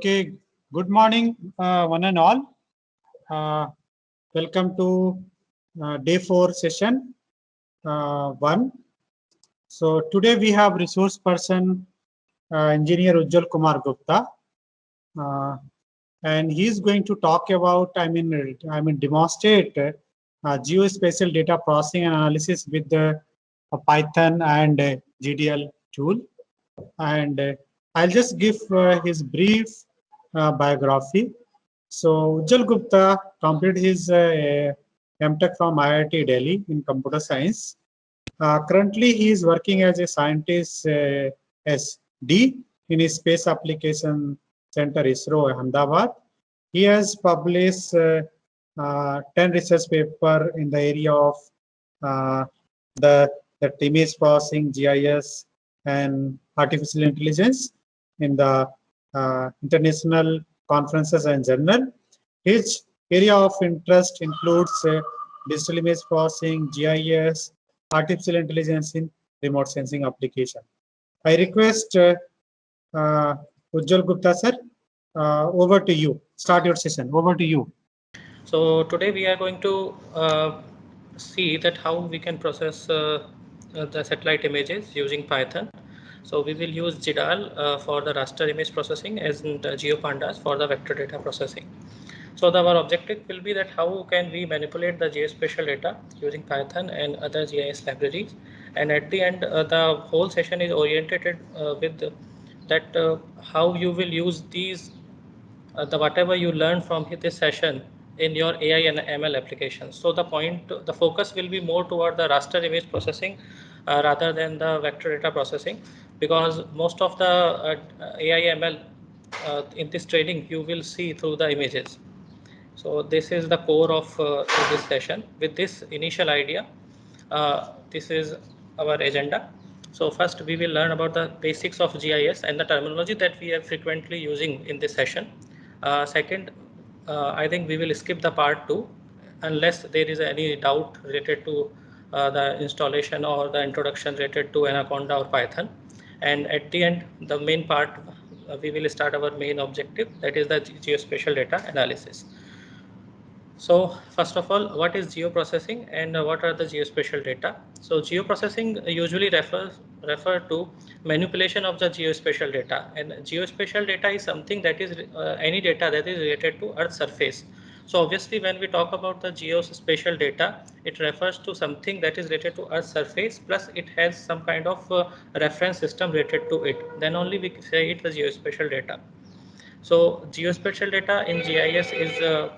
Okay, good morning, one and all. Welcome to day 4 session 1. So today we have resource person, engineer Ujjwal Kumar Gupta, and he is going to talk about, demonstrate geospatial data processing and analysis with the Python and GDL tool. And I'll just give his brief biography. So Ujjwal Gupta completed his MTech from IIT Delhi in computer science. Currently, he is working as a scientist SD in his Space Application Center ISRO Ahmedabad. He has published 10 research papers in the area of uh, the image processing, GIS, and artificial intelligence in the international conferences and journal. His area of interest includes digital image processing, GIS, artificial intelligence in remote sensing application. I request Ujjwal Gupta sir, over to you. Start your session. Over to you. So today we are going to see that how we can process the satellite images using Python. So we will use GDAL for the raster image processing and GeoPandas for the vector data processing. So our objective will be that how can we manipulate the geospatial data using Python and other GIS libraries. And at the end, the whole session is oriented with that how you will use these the whatever you learn from this session in your AI and ML applications. So the focus will be more toward the raster image processing rather than the vector data processing, because most of the AI ML in this training you will see through the images. So this is the core of this session. With this initial idea, this is our agenda. So first we will learn about the basics of GIS and the terminology that we are frequently using in this session. Second, I think we will skip the part 2 unless there is any doubt related to the installation or the introduction related to Anaconda or Python. And at the end, the main part, we will start our main objective, that is the geospatial data analysis. So first of all, what is geoprocessing and what are the geospatial data? So geoprocessing usually refer to manipulation of the geospatial data, and geospatial data is something that is any data that is related to Earth's surface. So obviously when we talk about the geospatial data, it refers to something that is related to Earth's surface, plus it has some kind of reference system related to it. Then only we say it is geospatial data. So geospatial data in GIS is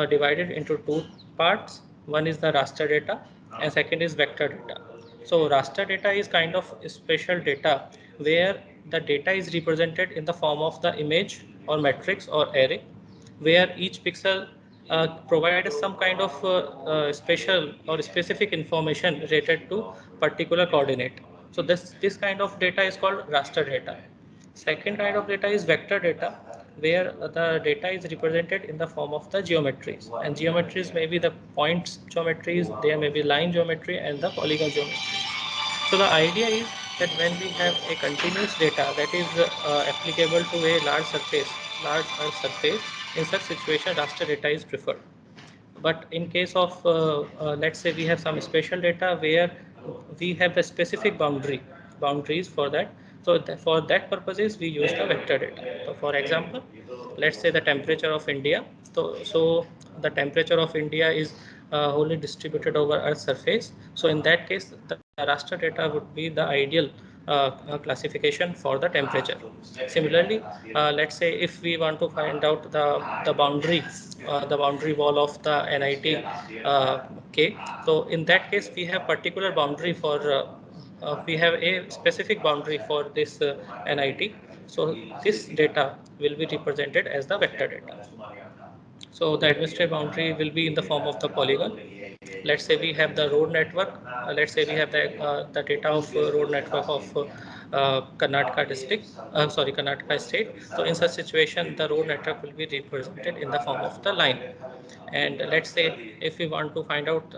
divided into two parts. One is the raster data and second is vector data. So raster data is kind of spatial data where the data is represented in the form of the image or matrix or array, where each pixel provides some kind of special or specific information related to particular coordinate. So this kind of data is called raster data. Second kind of data is vector data, where the data is represented in the form of the geometries. And geometries may be the points geometries, there may be line geometry and the polygon geometry. So the idea is that when we have a continuous data that is applicable to a large Earth surface, in such situation raster data is preferred. But in case of let's say we have some spatial data where we have a specific boundaries for that. So for that purposes we use the vector data. So for example, let's say the temperature of India. So the temperature of India is wholly distributed over Earth's surface. So in that case, the raster data would be the ideal classification for the temperature. Similarly, let's say if we want to find out the boundary wall of the NIT K. So in that case, we have particular boundary for we have a specific boundary for this NIT. So this data will be represented as the vector data. So the administrative boundary will be in the form of the polygon. Let's say we have the road network. Let's say we have the data of road network of Karnataka district, Karnataka state. So in such situation, the road network will be represented in the form of the line. And let's say if we want to find out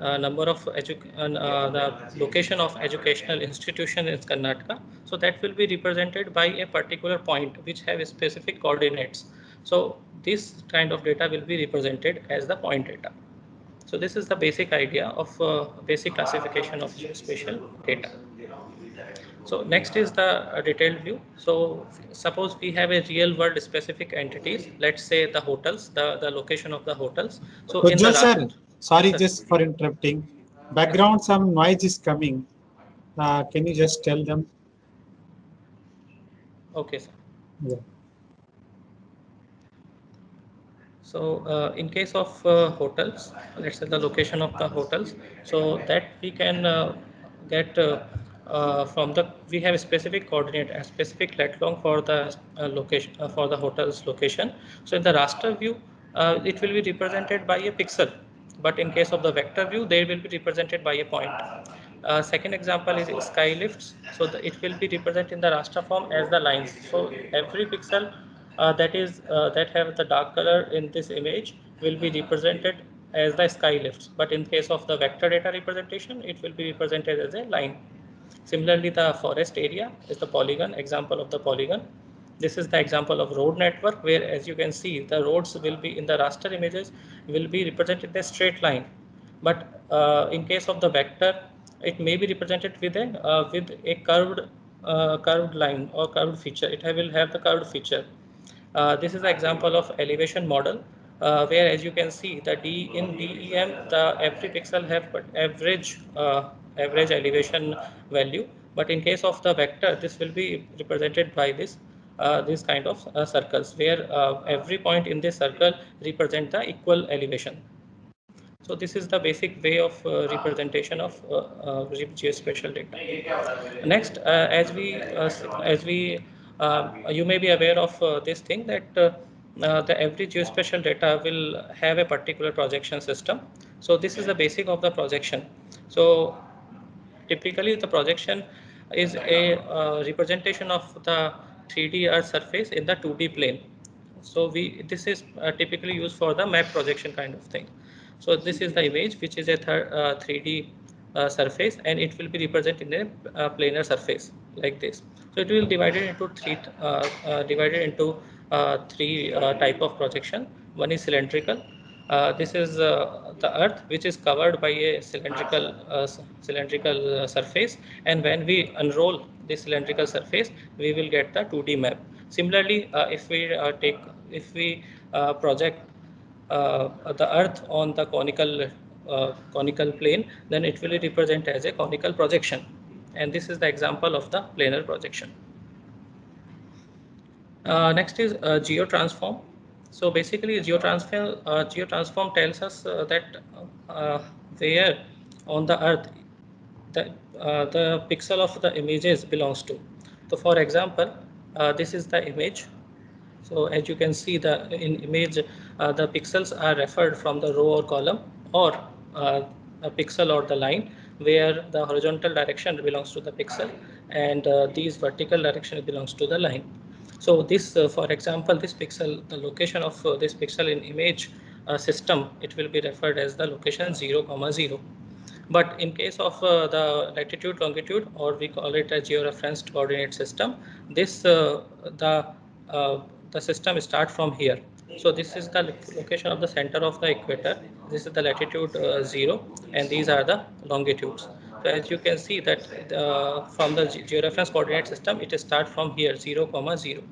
number of the location of educational institution in Karnataka. So that will be represented by a particular point which have specific coordinates. So this kind of data will be represented as the point data. So this is the basic idea of basic classification of geospatial data. So next is the detailed view. So suppose we have a real world specific entities, let's say the hotels, the location of the hotels. So in the Ujjwal last, sir, sorry yes, just for interrupting. sir. Background, some noise is coming. Can you just tell them? Okay, sir. Yeah. So in case of hotels, let's say the location of the hotels, so that we can get from the, we have a specific coordinate, a specific lat long for the location, for the hotel's location. So in the raster view, it will be represented by a pixel, but in case of the vector view, they will be represented by a point. Second example is sky lifts. So it will be represented in the raster form as the lines. So every pixel that have the dark color in this image will be represented as the sky lifts. But in case of the vector data representation, it will be represented as a line. Similarly, the forest area is the polygon, example of the polygon. This is the example of road network, where as you can see, the roads will be in the raster images will be represented as straight line. But in case of the vector, it may be represented with a curved line or curved feature. It will have the curved feature. This is the example of elevation model, where as you can see the in DEM, the every pixel have average elevation value. But in case of the vector, this will be represented by this kind of circles, where every point in this circle represent the equal elevation. So this is the basic way of representation of geospatial data. Next, you may be aware of this thing that the every geospatial data will have a particular projection system. So this is the basic of the projection. So typically the projection is a representation of the 3D Earth surface in the 2D plane. So this is typically used for the map projection kind of thing. So this is the image, which is a 3D surface, and it will be represented in a planar surface like this. So it will divided into three type of projection. One is cylindrical. This is the Earth, which is covered by a cylindrical surface, and when we unroll this cylindrical surface, we will get the 2D map. Similarly, if we project the Earth on the conical plane, then it will be represented as a conical projection, and this is the example of the planar projection. Next is geotransform. So basically, geotransform tells us that uh, where on the Earth the pixel of the images belongs to. So for example, this is the image. So as you can see, the in image, the pixels are referred from the row or column, or a pixel or the line, where the horizontal direction belongs to the pixel, and these vertical direction belongs to the line. So this, for example, this pixel, the location of this pixel in image system, it will be referred as the location 0, 0. But in case of the latitude, longitude, or we call it a georeferenced coordinate system, this uh, the system start from here. So this is the location of the center of the equator. This is the latitude 0, and these are the longitudes. So as you can see that from the georeference coordinate system, it start from here 0, 0.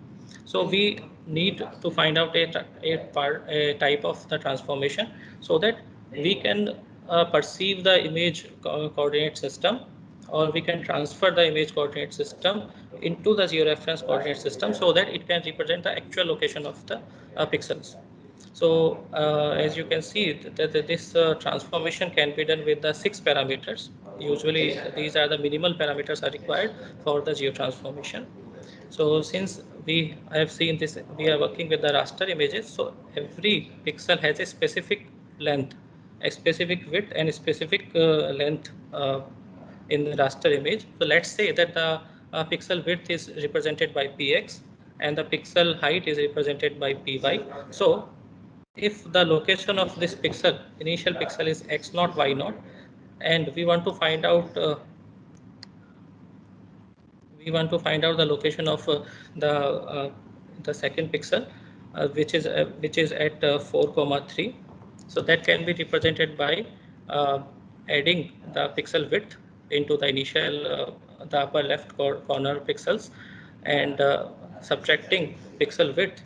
So we need to find out a type of the transformation, so that we can perceive the image coordinate system, or we can transfer the image coordinate system into the georeference coordinate system, so that it can represent the actual location of the pixels. So as you can see, this transformation can be done with the 6 parameters. Usually these are the minimal parameters are required for the geotransformation. So since I have seen this, we are working with the raster images. So every pixel has a specific length, a specific width, and a specific length in the raster image. So let's say that the pixel width is represented by px, and the pixel height is represented by py. So if the location of this pixel, initial pixel, is x0, y0, and we want to find out the location of the second pixel, which is at 4,3. So that can be represented by adding the pixel width into the initial the upper left corner pixels, and subtracting pixel width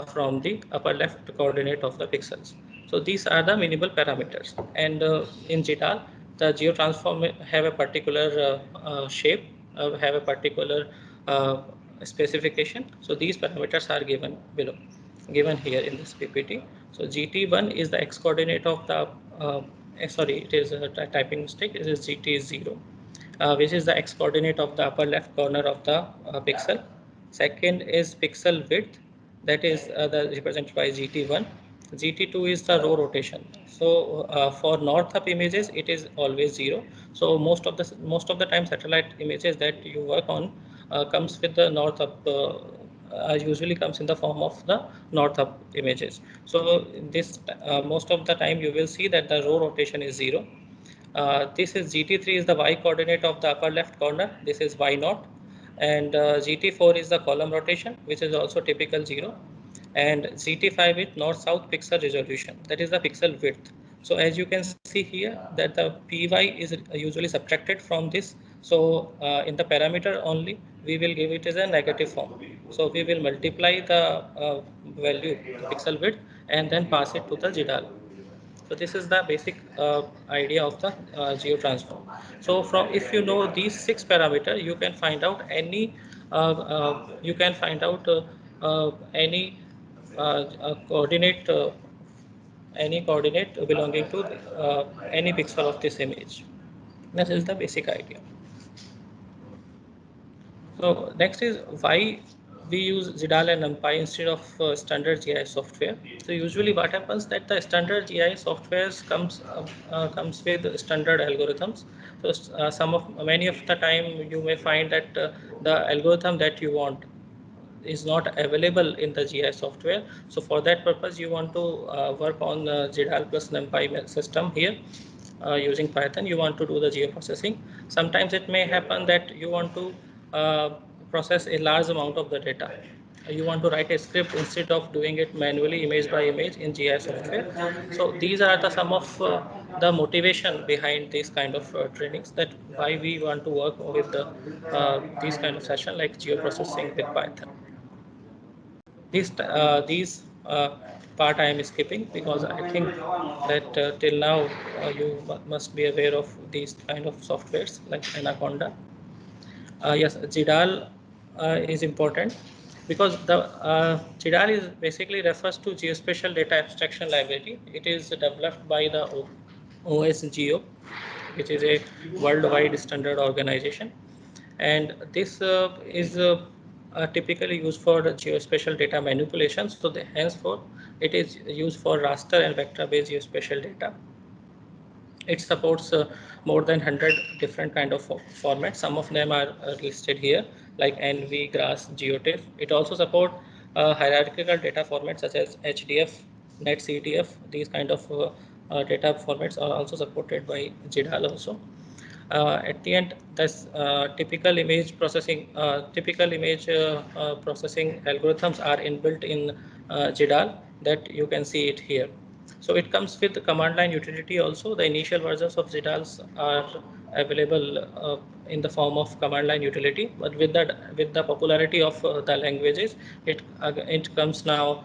from the upper left coordinate of the pixels. So these are the minimal parameters, and in GTAL the geotransform have a particular shape, have a particular uh, specification. So these parameters are given below, given here in this PPT. So GT1 is the x coordinate of the sorry, it is a typing mistake. It is GT0, which is the x coordinate of the upper left corner of the pixel. Second is pixel width, that is represented by GT1. GT2 is the row rotation. So for north up images, it is always 0. So most of the time satellite images that you work on comes with the north up. Usually comes in the form of the north up images. So this most of the time you will see that the row rotation is 0. This is GT3 is the y coordinate of the upper left corner. This is y naught, and GT4 is the column rotation, which is also typical 0, and GT5 is north south pixel resolution, that is the pixel width. So as you can see here that the py is usually subtracted from this. So in the parameter only we will give it as a negative form. So we will multiply the value, the pixel width, and then pass it to the GDAL. So this is the basic idea of the geotransform. So from, if you know these 6 parameter, you can find out any any coordinate belonging to any pixel of this image. This is the basic idea. So next is why we use GDAL and NumPy instead of standard GIS software. So usually what happens that the standard GIS softwares comes with standard algorithms. So many of the time you may find that the algorithm that you want is not available in the GIS software. So for that purpose, you want to work on GDAL plus NumPy system here using Python. You want to do the geoprocessing. Sometimes it may happen that you want to uh, process a large amount of the data. You want to write a script instead of doing it manually, image by image in GIS software. So these are the some of the motivation behind these kind of trainings, that why we want to work with these kind of session like geoprocessing with Python. These part I am skipping because I think that till now you must be aware of these kind of softwares like Anaconda. Yes, GDAL is important because the GDAL is basically refers to Geospatial Data Abstraction Library. It is developed by the OSGeo, which is a worldwide standard organization, and this is typically used for geospatial data manipulation. So henceforth it is used for raster and vector based geospatial data. It supports more than 100 different kind of formats. Some of them are listed here like NV, GRASS, GeoTIFF. It also support hierarchical data formats such as HDF, NetCDF. These kind of data formats are also supported by GDAL also. At the end, this typical image processing algorithms are inbuilt in GDAL, that you can see it here. So it comes with the command line utility also. The initial versions of GDALs are available in the form of command line utility, but with the popularity of the languages, it comes now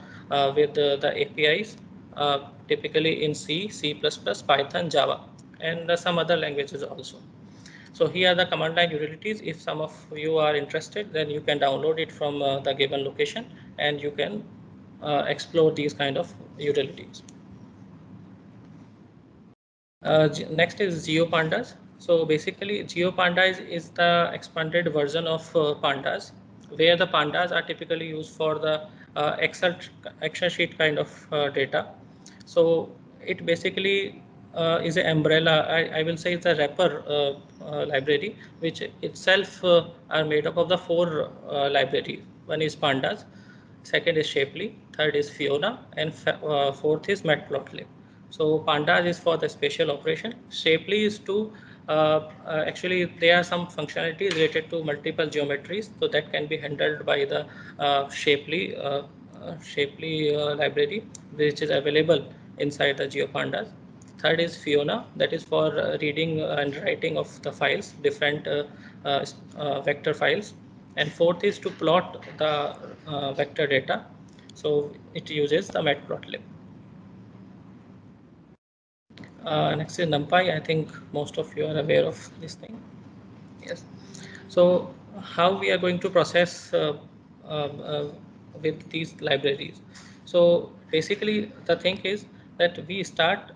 with the APIs, typically in C, C++, Python, Java, and some other languages also. So here are the command line utilities. If some of you are interested, then you can download it from the given location, and you can explore these kind of utilities. Next is GeoPandas. So basically GeoPandas is the expanded version of Pandas, where the Pandas are typically used for the Excel sheet kind of data. So it basically is an umbrella, I will say it's a wrapper library, which itself are made up of the 4 libraries. One is Pandas, second is Shapely, third is Fiona, and fourth is Matplotlib. So pandas is for the spatial operation. Shapely is to actually there are some functionalities related to multiple geometries, so that can be handled by the Shapely library, which is available inside the GeoPandas. Third is Fiona, that is for reading and writing of the files, different vector files. And fourth is to plot the vector data. So it uses the matplotlib. Next is NumPy. I think most of you are aware of this thing. Yes. So how we are going to process with these libraries? So basically the thing is that we start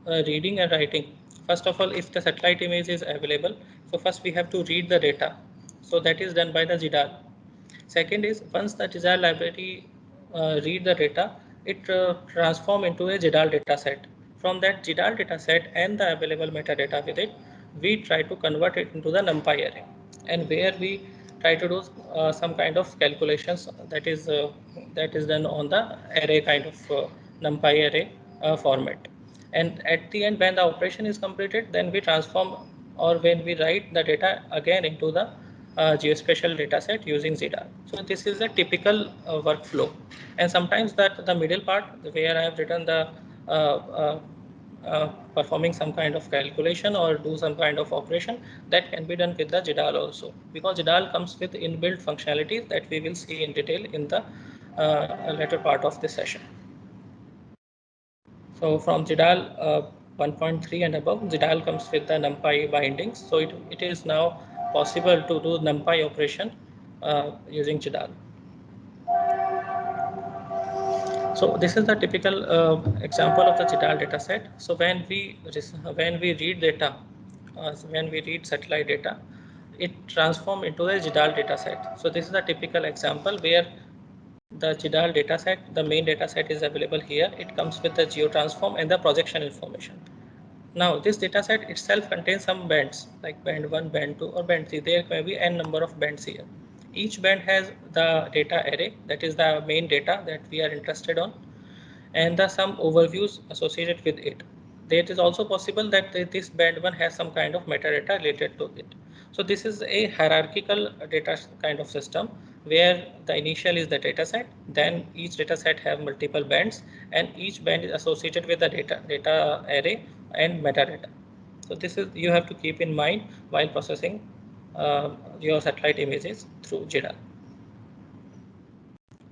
reading and writing. First of all, if the satellite image is available, so first we have to read the data. So that is done by the GDAL. Second is once the desired library read the data, it transform into a GDAL data set. From that GDAL data set and the available metadata with it, we try to convert it into the NumPy array, and where we try to do some kind of calculations that is done on the array kind of NumPy array format. And at the end, when the operation is completed, then we transform, or when we write the data again into the geospatial data set using ZDAL. So this is a typical workflow. And sometimes that the middle part where I have written the uh, uh, performing some kind of calculation or do some kind of operation, that can be done with the GDAL also, because GDAL comes with inbuilt functionalities that we will see in detail in the later part of this session. So from GDAL 1.3 and above, GDAL comes with the NumPy bindings. So it is now possible to do NumPy operation using GDAL. So this is the typical example of the GDAL data set. So when we read data, when we read satellite data, it transforms into a GDAL data set. So this is a typical example where the GDAL dataset, the main dataset is available here. It comes with the geotransform and the projection information. Now, this dataset itself contains some bands like band 1, band 2, or band 3. There may be n number of bands here. Each band has the data array, that is the main data that we are interested on, and the some overviews associated with it. It is also possible that this band 1 has some kind of metadata related to it. So this is a hierarchical data kind of system where the initial is the data set, then each data set have multiple bands, and each band is associated with the data array and metadata. So this is you have to keep in mind while processing your satellite images through GDAL.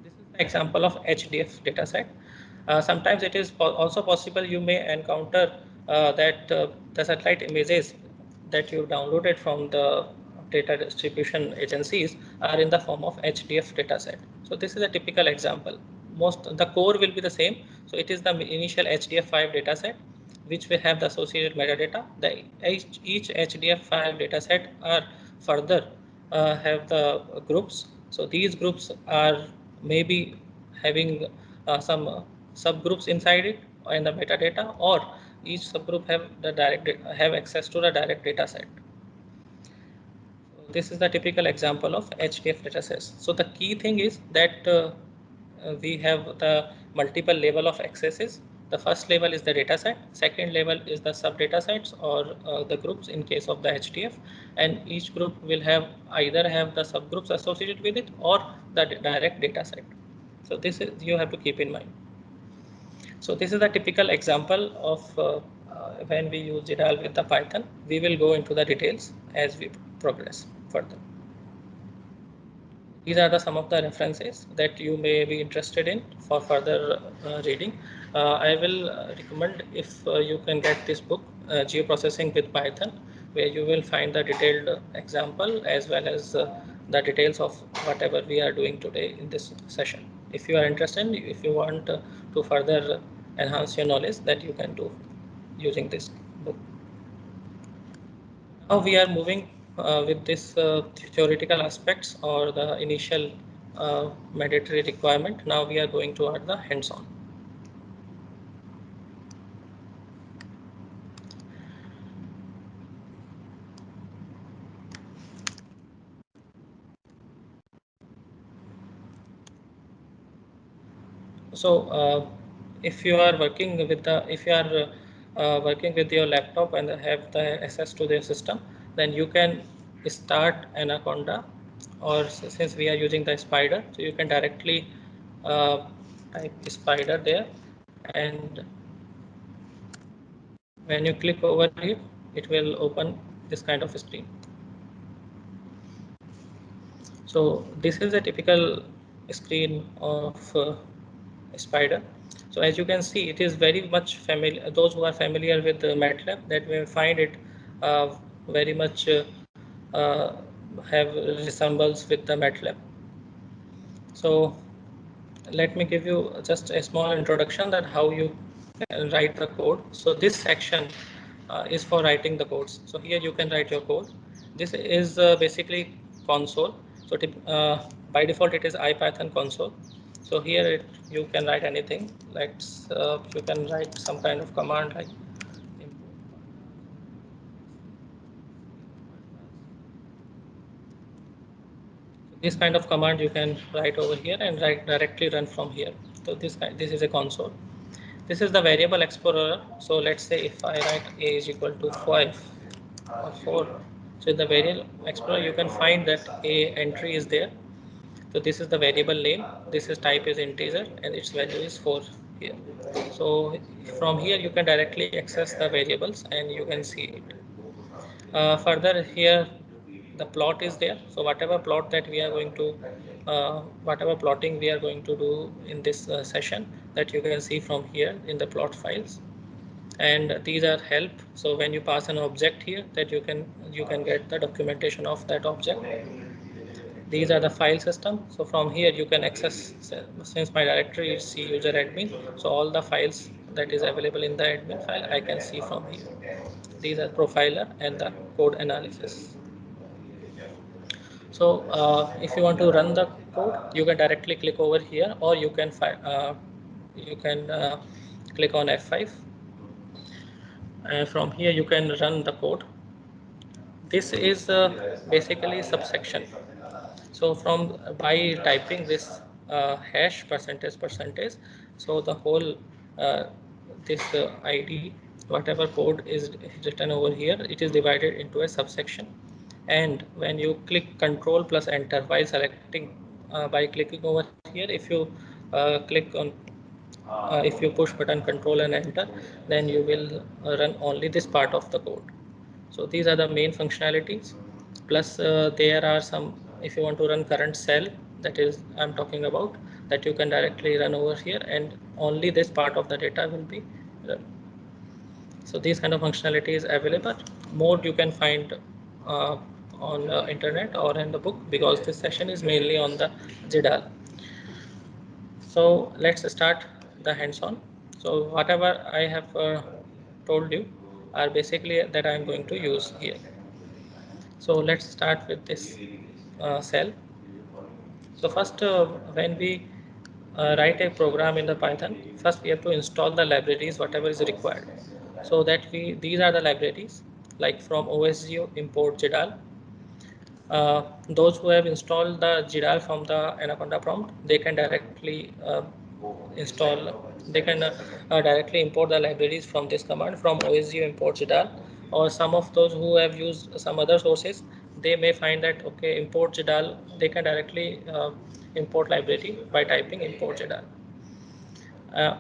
This is the example of HDF dataset. Sometimes it is also possible you may encounter that the satellite images that you downloaded from the data distribution agencies are in the form of HDF dataset. So this is a typical example. The core will be the same. So it is the initial HDF5 dataset which will have the associated metadata. Each HDF5 dataset are further have the groups. So these groups are maybe having some subgroups inside it and the metadata, or each subgroup have access to the direct data set. So this is the typical example of HDF datasets. So the key thing is that we have the multiple level of accesses. The first level is the dataset, second level is the sub datasets or the groups in case of the HDF, and each group will have either have the subgroups associated with it or the direct dataset. So this is you have to keep in mind. So this is the typical example of when we use GDAL with the Python. We will go into the details as we progress further. These are some of the references that you may be interested in for further reading. I will recommend if you can get this book, Geoprocessing with Python, where you will find the detailed example as well as the details of whatever we are doing today in this session. If you are interested, if you want to further enhance your knowledge, that you can do using this book. Now we are moving with this theoretical aspects or the initial mandatory requirement. Now we are going toward the hands-on. So if you are working with your laptop and have the access to the system, then you can start Anaconda, or since we are using the Spyder, so you can directly type Spyder there, and when you click over here, it will open this kind of screen. So this is a typical screen of Spyder. So as you can see, it is very much familiar. Those who are familiar with MATLAB, that will find it very much uh, have resembles with the MATLAB. So let me give you just a small introduction that how you can write the code. So this section is for writing the codes. So here you can write your code. This is basically console. So by default it is IPython console. So here you can write anything. You can write some kind of command like this kind of command you can write over here and directly run from here. So this is a console. This is the variable explorer. So let's say if I write a is equal to 5 or 4. So in the variable explorer you can find that a entry is there. So this is the variable name. This is type is integer and its value is 4 here. So from here you can directly access the variables and you can see it. Further here the plot is there. So whatever plot that we are going to whatever plotting we are going to do in this session, that you can see from here in the plot files, and these are help. So when you pass an object here, that you can get the documentation of that object. These are the file system. So from here you can access, since my directory is C user admin, so all the files that is available in the admin file I can see from here. These are profiler and the code analysis. So if you want to run the code, you can directly click over here, or you can click on F5, and from here you can run the code. This is basically subsection. So from by typing this hash percentage, so the whole this ID, whatever code is written over here, it is divided into a subsection. And when you click Control plus Enter while selecting, by clicking over here, if you push button Control and Enter, then you will run only this part of the code. So these are the main functionalities. Plus there are some, if you want to run current cell, that is I'm talking about, that you can directly run over here and only this part of the data will be run. So these kind of functionality is available. More you can find uh, on internet or in the book, because this session is mainly on the JDAL. So let's start the hands-on. So whatever I have told you are basically that I am going to use here. So let's start with this cell. So first, when we write a program in the Python, first we have to install the libraries whatever is required. So that these are the libraries, like from OSGeo import JDAL. Those who have installed the JDAL from the Anaconda prompt, they can directly directly import the libraries from this command from OSGeo import JDAL. Or some of those who have used some other sources, they may find that okay, import JDAL, they can directly import library by typing import JDAL. Uh,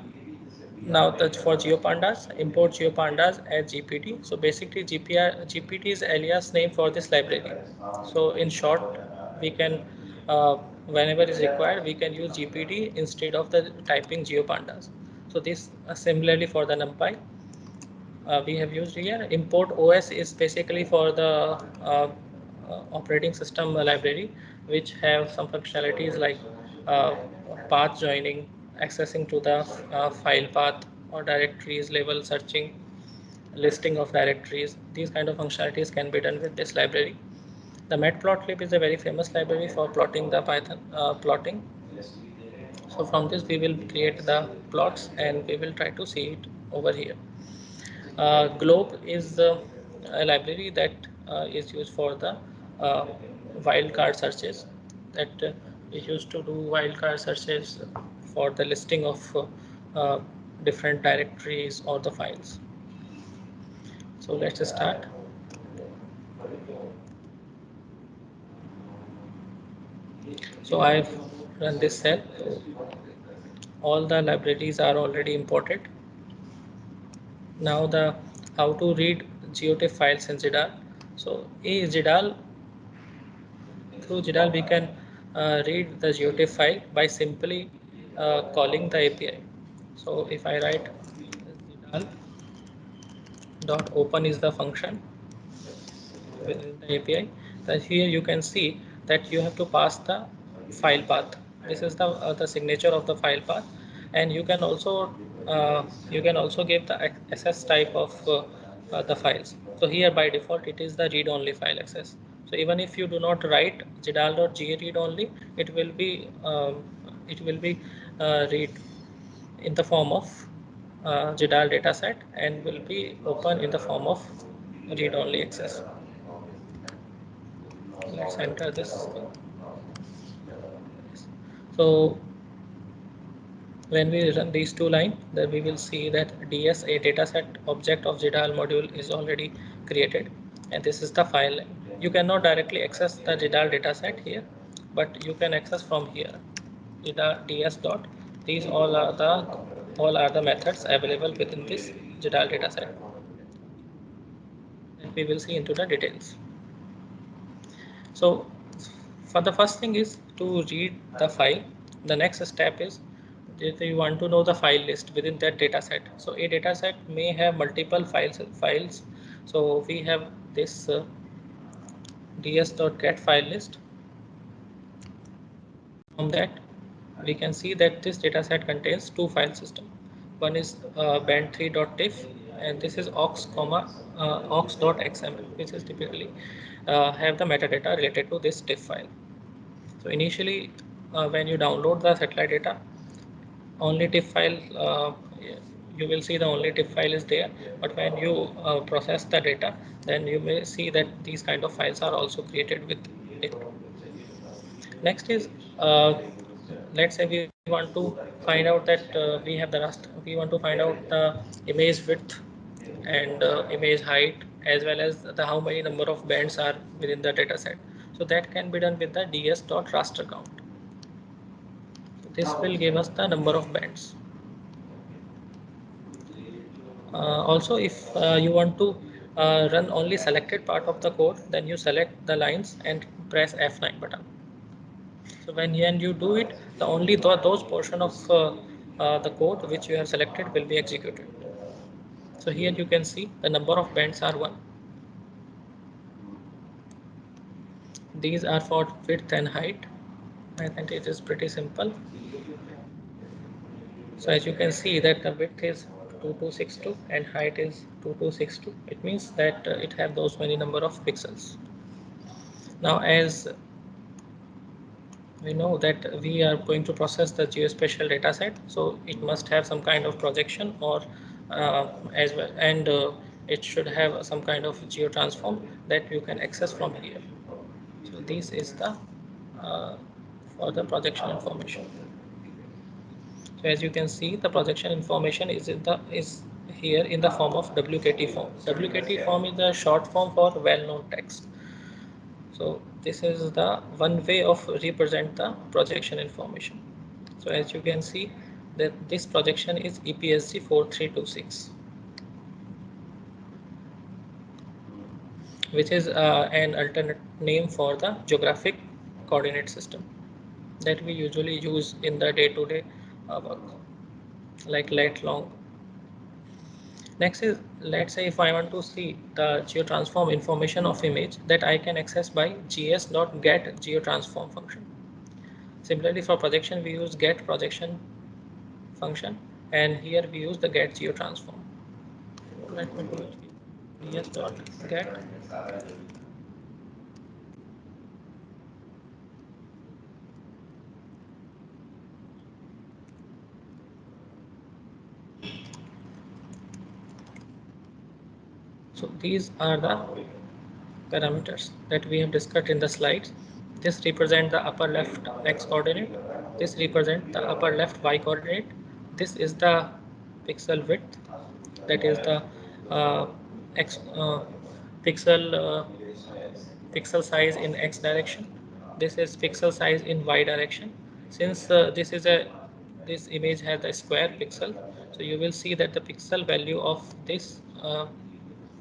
Now for GeoPandas, import GeoPandas as GPT. So basically GPT is alias name for this library. So in short, we can, whenever is required, we can use GPT instead of the typing GeoPandas. So this similarly for the NumPy. We have used here. Import OS is basically for the operating system library, which have some functionalities like uh, path joining, accessing to the file path or directories level searching, listing of directories. These kind of functionalities can be done with this library. The matplotlib is a very famous library for plotting the Python plotting. So from this we will create the plots and we will try to see it over here. Globe is a library that is used for the uh, wildcard searches. That we used to do wildcard searches for the listing of different directories or the files. So let's start. So I've run this cell. All the libraries are already imported. Now the how to read GeoTIFF files in GDAL. So in GDAL, through GDAL we can read the GeoTIFF file by simply calling the API. So if I write GDAL dot open is the function within the API, then here you can see that you have to pass the file path. This is the signature of the file path, and you can also give the access type of the files. So here by default it is the read only file access. So even if you do not write gdal.ga read only, it will be read in the form of GDAL dataset and will be open in the form of read only access. Let's enter this thing. So when we run these two lines, then we will see that ds a dataset object of GDAL module is already created, and this is the file. You cannot directly access the GDAL dataset here, but you can access from here. ds dot. These all are the methods available within this GDAL dataset. And we will see into the details. So for the first thing is to read the file. The next step is if you want to know the file list within that data set. So a data set may have multiple files. So we have this ds.get file list. From that we can see that this data set contains two file systems. One is band3.tiff, and this is aux.xml, which is typically have the metadata related to this tiff file. So initially, when you download the satellite data, only TIFF file, you will see the only TIFF file is there. But when you process the data, then you may see that these kind of files are also created with it. Next is, let's say we want to find out that we have the raster. We want to find out the image width and image height, as well as the how many number of bands are within the data set. So that can be done with the ds.raster count. This will give us the number of bands. Also, if you want to run only selected part of the code, then you select the lines and press F9 button. So when you do it, the only those portion of the code which you have selected will be executed. So here you can see the number of bands are 1. These are for width and height. I think it is pretty simple. So as you can see that the width is 2262 and height is 2262. It means that it have those many number of pixels. Now as we know that we are going to process the geospatial data set, so it must have some kind of projection or as well, and it should have some kind of geotransform that you can access from here. So this is the uh, for the projection information. So as you can see, the projection information is here in the form of WKT form. WKT form is the short form for well-known text. So this is the one way of represent the projection information. So as you can see that this projection is EPSG 4326, which is an alternate name for the geographic coordinate system that we usually use in the day-to-day work, like lat long. Next is, let's say if I want to see the geotransform information of image, that I can access by gs.get geotransform function. Similarly, for projection we use get projection function, and here we use the get geotransform. Let me do it here. gs.get So these are the parameters that we have discussed in the slides. This represents the upper left x coordinate. This represents the upper left y coordinate. This is the pixel width, that is the x pixel size in x direction. This is pixel size in y direction. Since this image has a square pixel, so you will see that the pixel value of this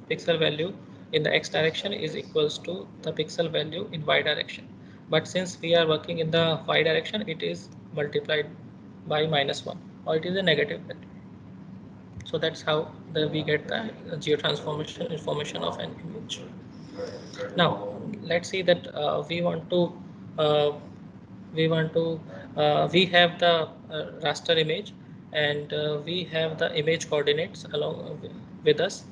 pixel value in the x direction is equals to the pixel value in y direction. But since we are working in the y direction, it is multiplied by -1, or it is a negative value. So that's how we get the geotransformation information of an image. Now let's see that uh, we have the raster image, and we have the image coordinates along with us,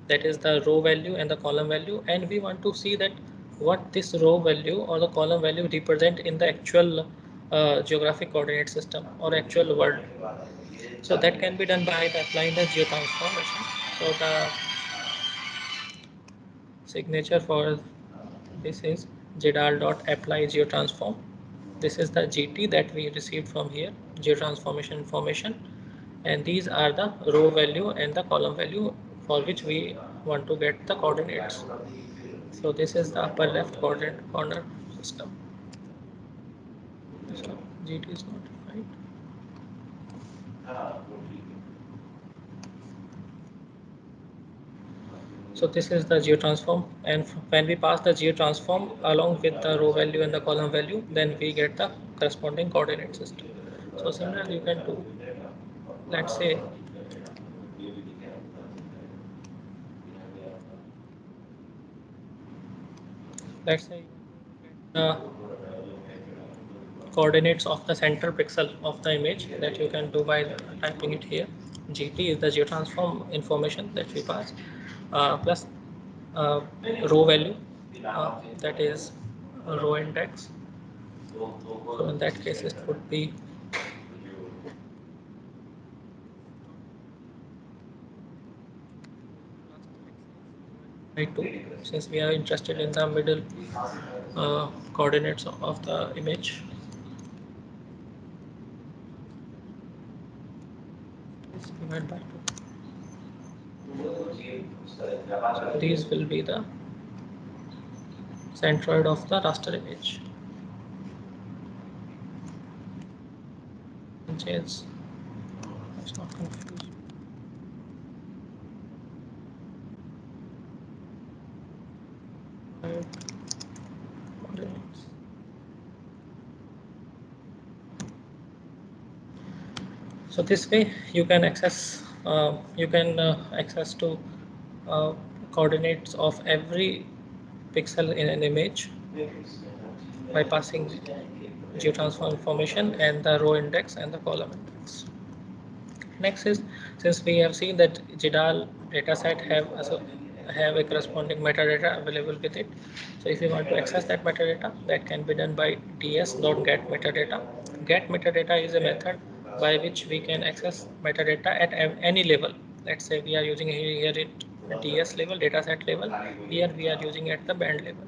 that is the row value and the column value, and we want to see that what this row value or the column value represent in the actual geographic coordinate system or actual world. So that can be done by applying the geotransformation. So the signature for this is GDAL.apply geotransform. This is the GT that we received from here, geotransformation information, and these are the row value and the column value for which we want to get the coordinates. So this is the upper left quadrant corner system. So GT is not defined. So this is the geotransform, and when we pass the geotransform along with the row value and the column value, then we get the corresponding coordinate system. So similarly you can do, let's say the coordinates of the center pixel of the image, that you can do by typing it here. GT is the geotransform information that we pass, plus uh, row value, that is row index. So in that case it would be by 2, since we are interested in the middle coordinates of the image. Is divided by 2. So these will be the centroid of the raster image. Change. It's not confused. Coordinates. So this way you can access to uh, coordinates of every pixel in an image by passing geotransform information and the row index and the column index. Next is, since we have seen that GDAL dataset have a corresponding metadata available with it. So if you want to access that metadata, that can be done by ds.get metadata. Get metadata is a method by which we can access metadata at any level. Let's say we are using here at ds level, dataset level. Here we are using at the band level.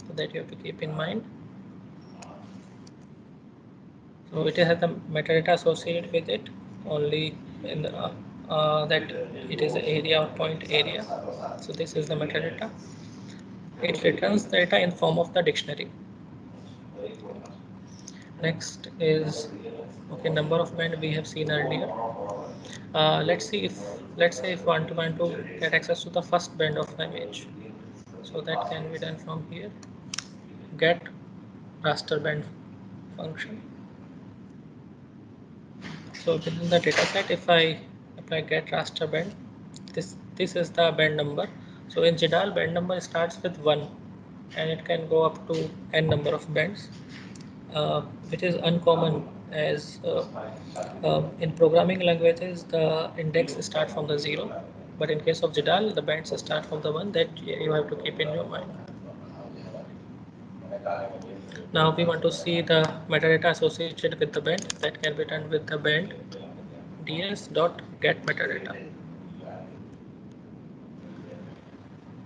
So that you have to keep in mind. So it has the metadata associated with it only in the, that it is the area or point area. So this is the metadata. It returns data in form of the dictionary. Next is, okay, number of band we have seen earlier. Let's say if want to get access to the first band of the image. So that can be done from here. Get raster band function. So within the dataset, if I apply get raster band, this is the band number. So in GDAL, band number starts with 1, and it can go up to n number of bands, which is uncommon, as in programming languages the index start from the 0, but in case of GDAL the bands start from the 1. That you have to keep in your mind. Now we want to see the metadata associated with the band. That can be done with the band ds.get metadata.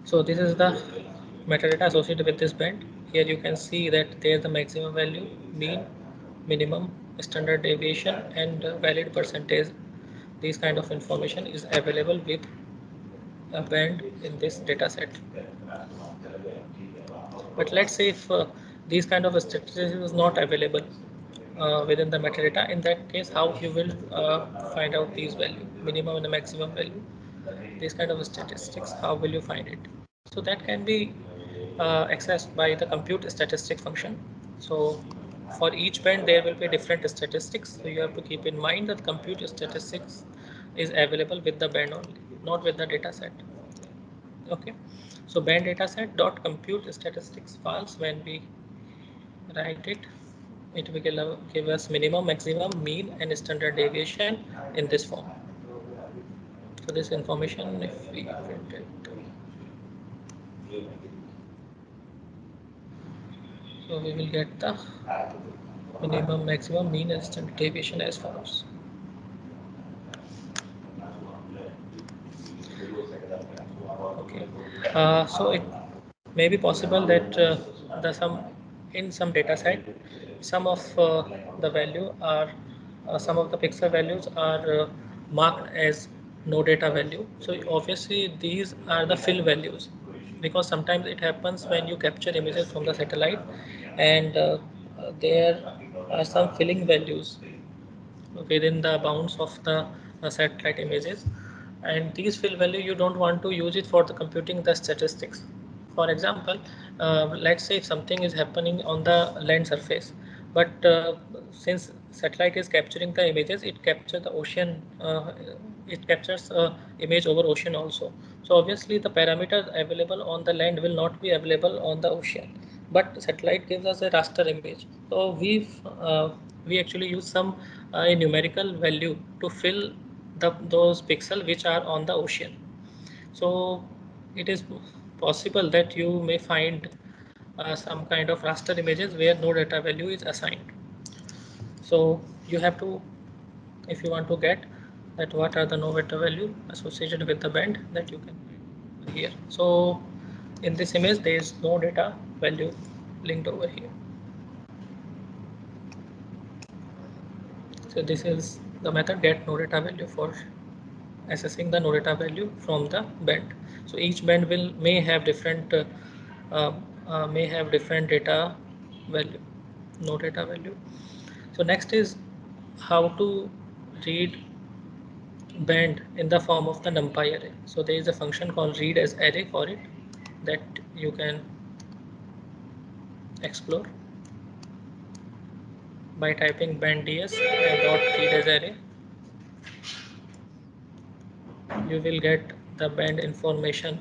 So this is the metadata associated with this band. Here you can see that there is the maximum value, mean, minimum, standard deviation, and valid percentage this kind of information is available with a band in this data set. But let's say if these kind of statistics is not available within the metadata, in that case, how you will find out these value, minimum and the maximum value, these kind of statistics, how will you find it? So that can be accessed by the compute statistics function. So for each band, there will be different statistics. So you have to keep in mind that compute statistics is available with the band only, not with the data set. Okay, so band dataset dot compute statistics files, when we write it, it will give us minimum, maximum, mean, and standard deviation in this form. So this information, if we print it, so we will get the minimum, maximum, mean, and standard deviation as follows. Okay, so it may be possible that the some in some data set, some of the value are some of the pixel values are marked as no data value. So obviously these are the fill values, because sometimes it happens when you capture images from the satellite, and there are some filling values within the bounds of the satellite images, and these fill value you don't want to use it for the computing the statistics. For example, let's say if something is happening on the land surface, but since satellite is capturing the images, it captures the ocean, it captures image over ocean also. So obviously the parameters available on the land will not be available on the ocean, but satellite gives us a raster image. So we actually use some a numerical value to fill those pixels which are on the ocean. So it is possible that you may find some kind of raster images where no data value is assigned. So you have to, if you want to get that what are the no data value associated with the band, that you can find here. So in this image there is no data value linked over here. So this is the method get no data value for assessing the no data value from the band. So each band will uh, may have different data value, no data value. So next is how to read band in the form of the numpy array. So there is a function called read as array for it that you can explore by typing band ds dot read as array. You will get the band information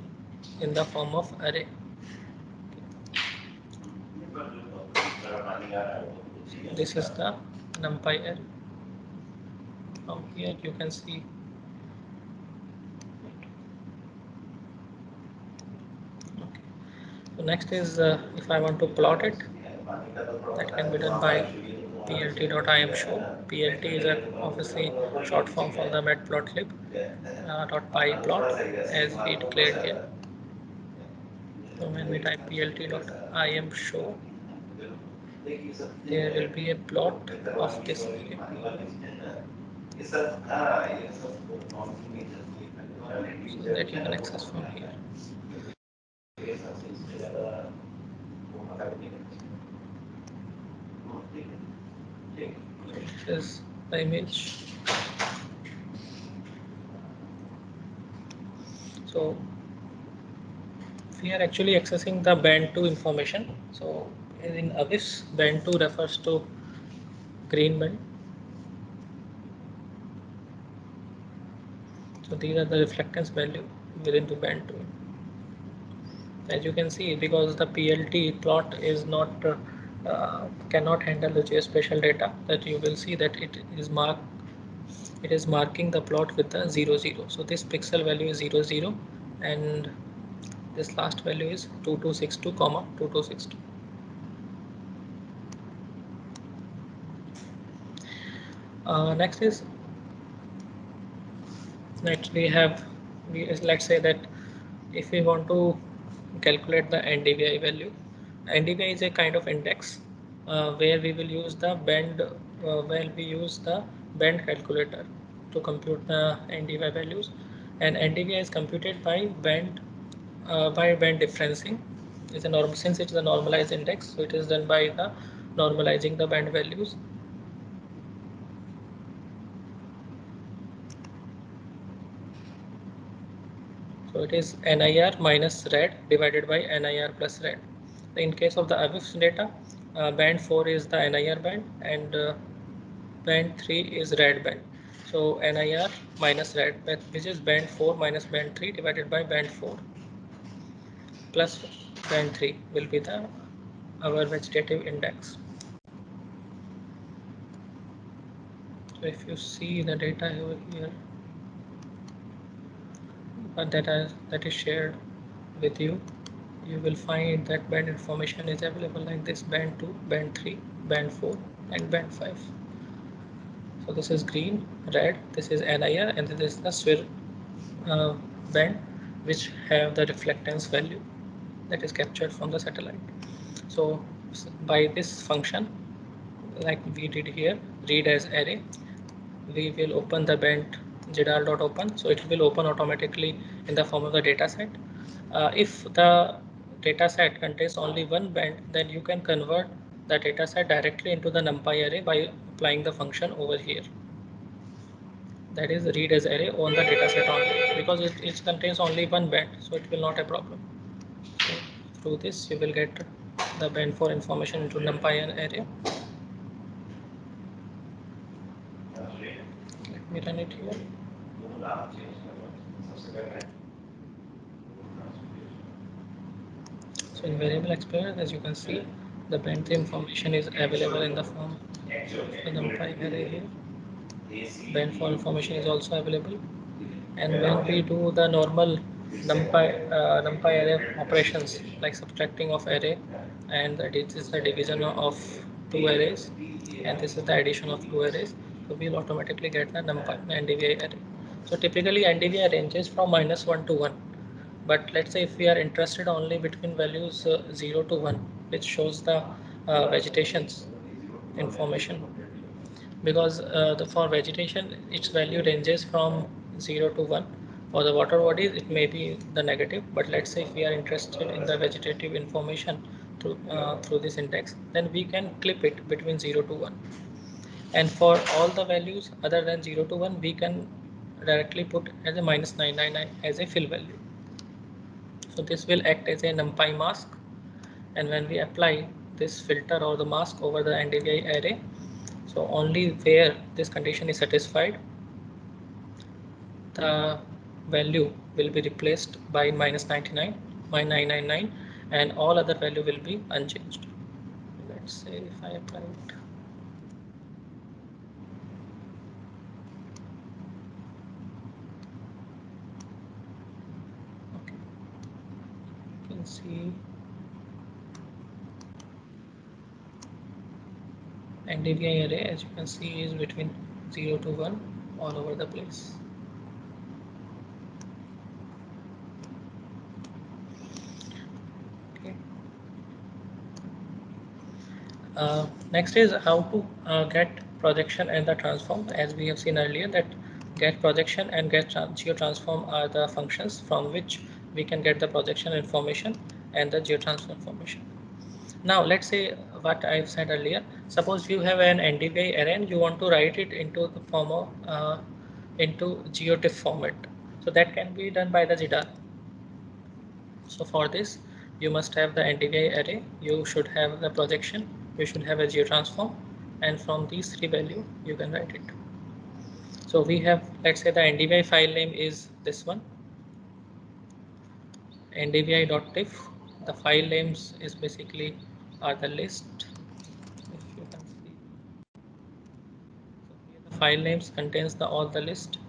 in the form of array. This is the numpy array. From here you can see. Okay. So next is if I want to plot it, that can be done by plt.imshow. Plt is obviously short form for the matplotlib .pyplot as we declared here. So when we type plt.imshow, there will be a plot of this array. So that you can access from here. This is the image. So we are actually accessing the band 2 information. So in AWIFS, band 2 refers to green band. So these are the reflectance value within the band 2. As you can see, because the PLT plot is not cannot handle the geospatial data, that you will see that it is marking the plot with the 0 0. So this pixel value is 0 0, and this last value is 2262 comma 2262. Next is next we have let's say that if we want to calculate the NDVI value, NDVI is a kind of index where we will use the band where we use the band calculator to compute the NDVI values, and NDVI is computed by band differencing. It's a normal, since it is a normalized index, so it is done by the normalizing the band values. So it is NIR minus RAD divided by NIR plus RAD. In case of the AWIFS data, band 4 is the NIR band and band 3 is RAD band. So NIR minus RAD, which is band 4 minus band 3 divided by band 4 plus band 3 will be the our vegetative index. So if you see the data over here, that is shared with you, you will find that band information is available like this: band 2, band 3, band 4 and band 5. So this is green, red, this is NIR, and this is the SWIR band, which have the reflectance value that is captured from the satellite. So by this function, like we did here, read as array, we will open the band GDAL.open, so it will open automatically in the form of the data set. If the data set contains only one band, then you can convert the data set directly into the NumPy array by applying the function over here. That is read as array on the data set only, because it contains only one band, so it will not a problem. So through this you will get the band for information into NumPy array. Let me run it here. So in variable explorer, as you can see, the band information is available in the form of the NumPy array here. Band for information is also available, and when we do the normal NumPy array operations like subtracting of array, and this is the division of two arrays, and this is the addition of two arrays, so we'll automatically get the NumPy NDVI array. So typically NDVI ranges from -1 to 1, but let's say if we are interested only between values 0 to 1, which shows the vegetations information, because for vegetation its value ranges from 0 to 1. For the water bodies it may be the negative, but let's say if we are interested in the vegetative information through this index, then we can clip it between 0 to 1, and for all the values other than 0 to 1 we can directly put as a -999 as a fill value. So this will act as a NumPy mask, and when we apply this filter or the mask over the NDVI array, so only where this condition is satisfied, the value will be replaced by -99, -999, and all other value will be unchanged. Let's say if I apply it. Okay. You can see NDVI array, as you can see, is between 0 to 1 all over the place. Okay. Next is how to get projection and the transform. As we have seen earlier, that get projection and get geotransform are the functions from which we can get the projection information and the geotransform information. Now let's say what I've said earlier. Suppose you have an NDVI array and you want to write it into the form of into GeoTIFF format. So that can be done by the GDAL. So for this, you must have the NDVI array, you should have the projection, you should have a geotransform, and from these three values you can write it. So we have, let's say the NDVI file name is this one, ndvi.tiff. The file names is basically are the list. If you can see, so here the file names contains the all the list,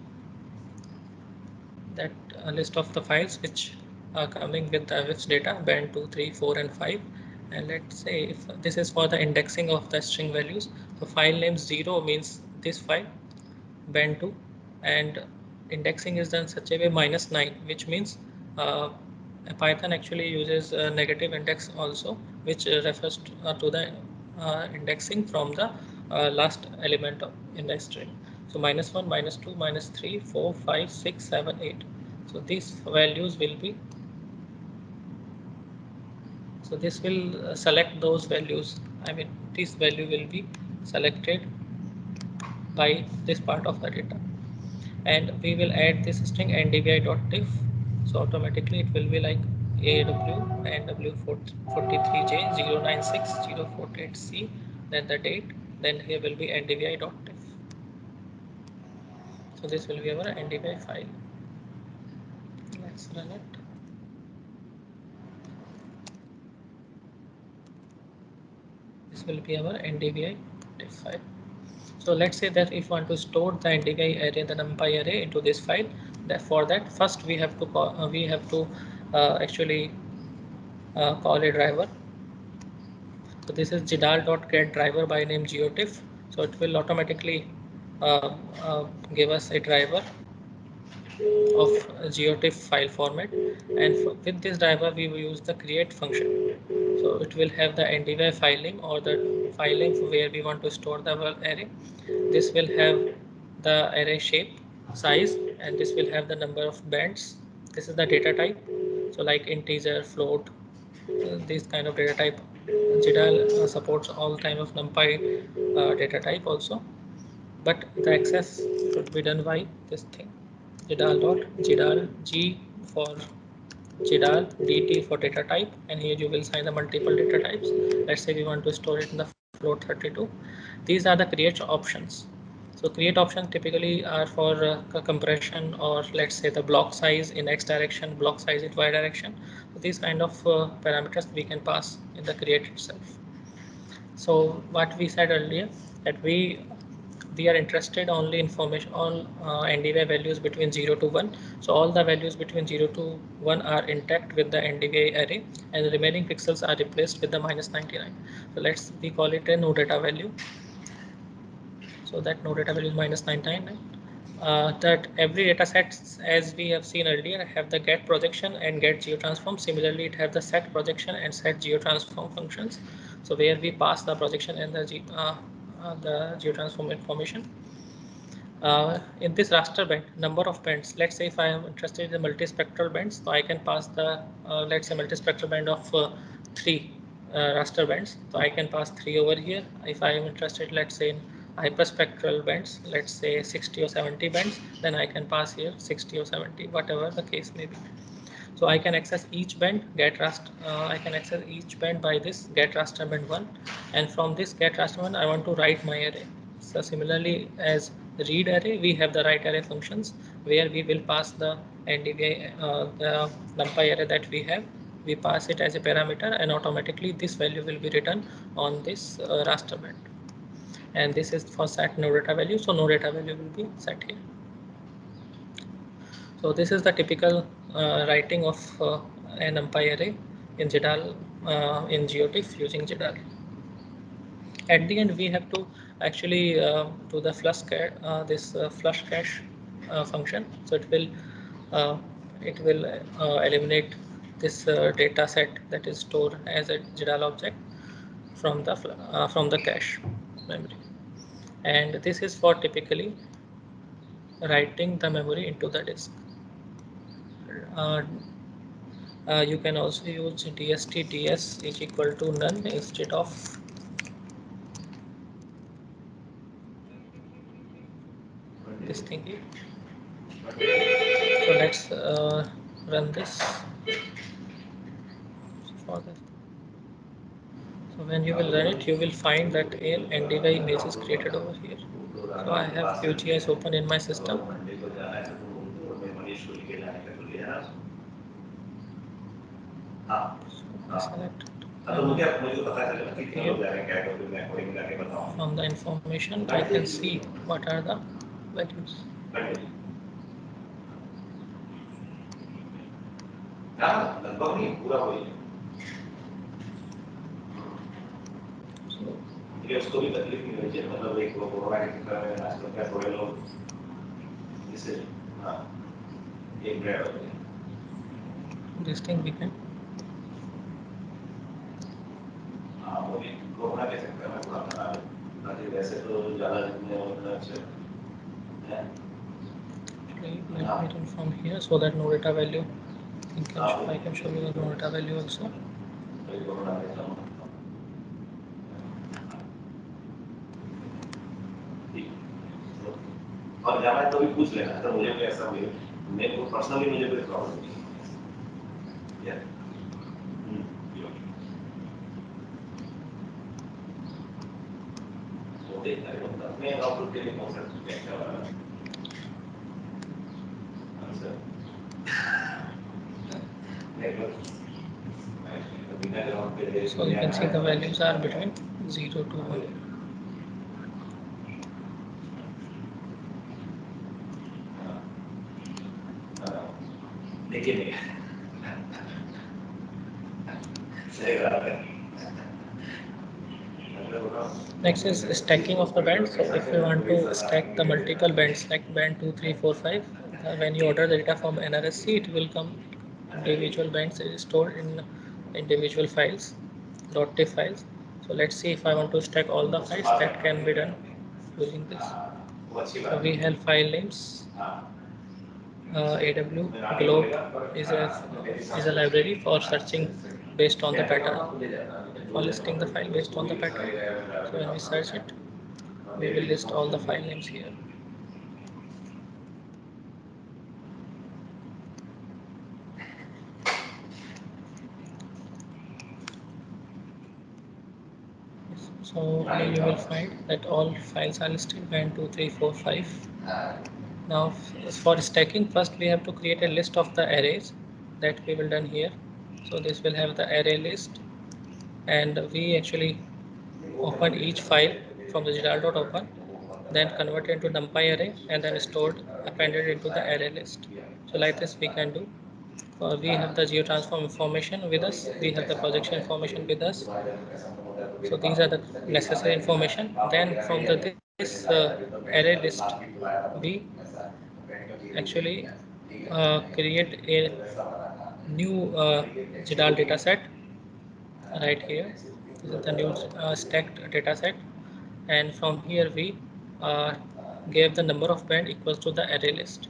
that list of the files which are coming with the AWIFS data band 2, 3, 4 and 5. And let's say if this is for the indexing of the string values, so file name 0 means this file band 2, and indexing is done such a way -9, which means Python actually uses a negative index also, which refers to the indexing from the last element in the string. So -1, -2, -3, 4, 5, 6, 7, 8. So these values will be, so this will select those values. I mean, this value will be selected by this part of the data. And we will add this string ndvi.diff. So automatically it will be like aw nw43j096048c, then the date, then here will be ndvi.diff. So this will be our ndvi file. Let's run it. This will be our ndvi diff file. So let's say that if we want to store the ndvi array, the numpy array into this file, that for that first we have to actually call a driver. So this is jidal.get driver by name geotiff. So it will automatically uh, uh, give us a driver of geotiff file format, and with this driver we will use the create function. So it will have the ndvi filing or the filing where we want to store the array. This will have the array shape, size, and this will have the number of bands. This is the data type, so like integer, float, this kind of data type. GDAL supports all kind of NumPy data type also, but the access should be done by this thing, GDAL G for GDAL, DT for data type, and here you will assign the multiple data types. Let's say we want to store it in the float 32. These are the create options. So create options typically are for compression, or let's say the block size in X direction, block size in Y direction. So these kind of parameters we can pass in the create itself. So what we said earlier, that we are interested only information on NDVI values between 0 to 1. So all the values between 0 to 1 are intact with the NDVI array, and the remaining pixels are replaced with the -99. So we call it a no data value. So that no data value is -999. That every data set, as we have seen earlier, have the get projection and get geotransform. Similarly, it have the set projection and set geotransform functions. So where we pass the projection and the geotransform information. In this raster band, number of bands, let's say if I am interested in the multispectral bands, so I can pass the, let's say multispectral band of 3 raster bands. So I can pass 3 over here. If I am interested, let's say in hyperspectral bands, let's say 60 or 70 bands, then I can pass here 60 or 70, whatever the case may be. So I can access each band, I can access each band by this get raster band 1, and from this get raster 1 I want to write my array. So similarly as read array, we have the write array functions where we will pass the NDVI, the NumPy array that we have. We pass it as a parameter, and automatically this value will be written on this raster band. And this is for set no data value, so no data value will be set here. So this is the typical writing of an NumPy array in GDAL, in GeoTIFF using GDAL. At the end, we have to actually do the flush cache function. So it will eliminate this data set that is stored as a GDAL object from the cache memory. And this is for typically writing the memory into the disk. Uh, you can also use dst ds is equal to none instead of this thing here. So let's run this for this. So when you will run it, you will find that a NDVI image is created over here. So I have QGIS open in my system. So I select from the information I can see what are the values. This thing we can. Actually, let me run from here so that no data value. I can show you the no data value also. और जाना है तो भी पूछ लेना तो मुझे भी ऐसा मेरे को पर्सनली मुझे कोई प्रॉब्लम नहीं है वो देखता है मतलब मैं आउटपुट के लिए कौन सा क्या वाला So you can see the values are between 0 to 1. देखिए सही बात है Next is stacking of the bands. So if you want to stack the multiple bands like band 2, 3, 4, 5, when you order the data from NRSC, it will come individual bands stored in individual files, .tif files. So let's see if I want to stack all the files, that can be done using this. So we have file names. AW Globe is a library for searching based on the pattern, for listing the file based on the pattern. So when we search it, we will list all the file names here. So here you will find that all files are listed 1, 2, 3, 4, 5. Now for stacking, first we have to create a list of the arrays that we will done here. So this will have the array list, and we actually open each file from the gdal.open, then convert it into numpy array, and then stored appended into the array list. So like this we can do. We have the geotransform information with us, we have the projection information with us. So these are the necessary information. Then from this array list, we actually create a new GDAL data set right here. This is the new stacked data set, and from here we uh, gave the number of band equals to the array list.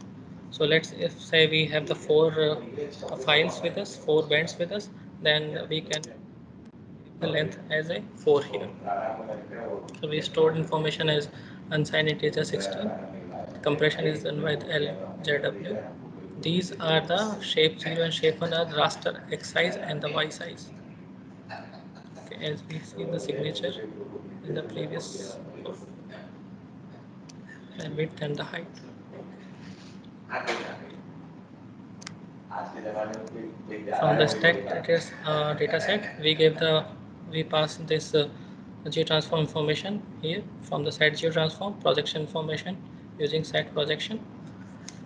So let's if say we have the four files with us, four bands with us, then we can give the length as a 4 here. So we stored information as unsigned integer 16. Compression is done by the LJW. These are the shape 0 and shape 1 are the raster X size and the Y size. Okay, as we see the signature in the previous, the width and the height. From the stacked data set, we pass this geotransform information here from the set geotransform projection information using set projection.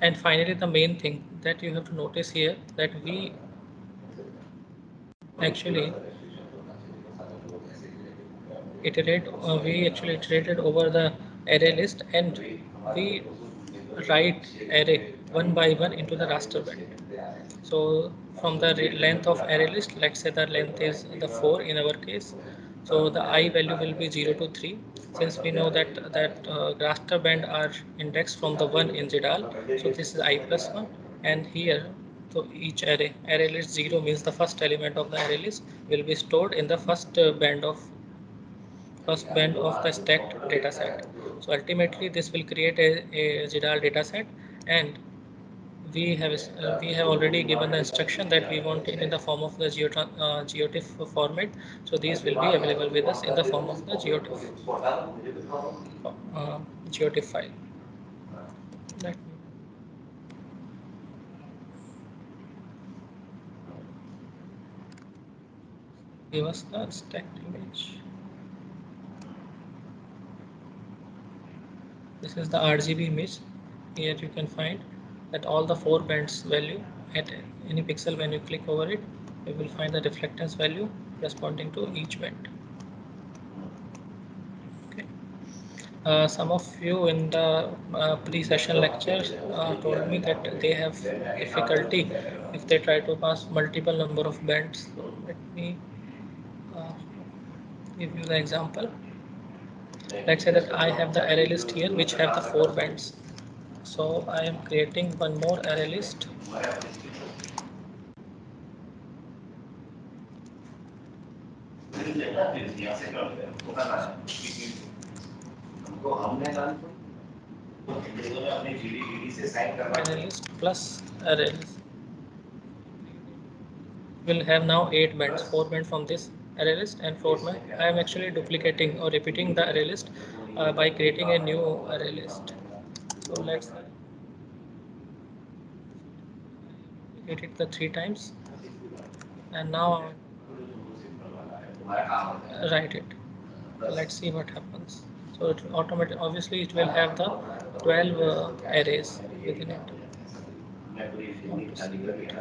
And finally, the main thing that you have to notice here, that we actually iterated over the array list, and we write array one by one into the raster band. So from the length of array list, let's say the length is the 4 in our case. So the I value will be 0 to 3. Since we know that raster band are indexed from the 1 in GDAL, so this is I plus 1. And here, so each array list 0 means the first element of the array list will be stored in the first band of the stacked data set. So ultimately this will create a GDAL data set, and we have already given the instruction that we want it in the form of the geotiff format. So these will be available with us in the form of the geotiff file. Let me give us the stacked image. This is the RGB image. Here you can find that all the four bands value at any pixel. When you click over it, you will find the reflectance value corresponding to each band. Okay. Some of you in the pre-session lecture told me that they have difficulty if they try to pass multiple number of bands. So let me uh, give you the example. Let's say that I have the array list here which have the four bands. So I am creating one more array list. Array list plus array list will have now 8 bands, 4 bands from this array list and 4 bands. I am actually duplicating or repeating the array list by creating a new array list. So let's duplicate it the 3 times, and now write it. Let's see what happens. So it automatically, obviously it will have the 12 arrays within it. Want to see it.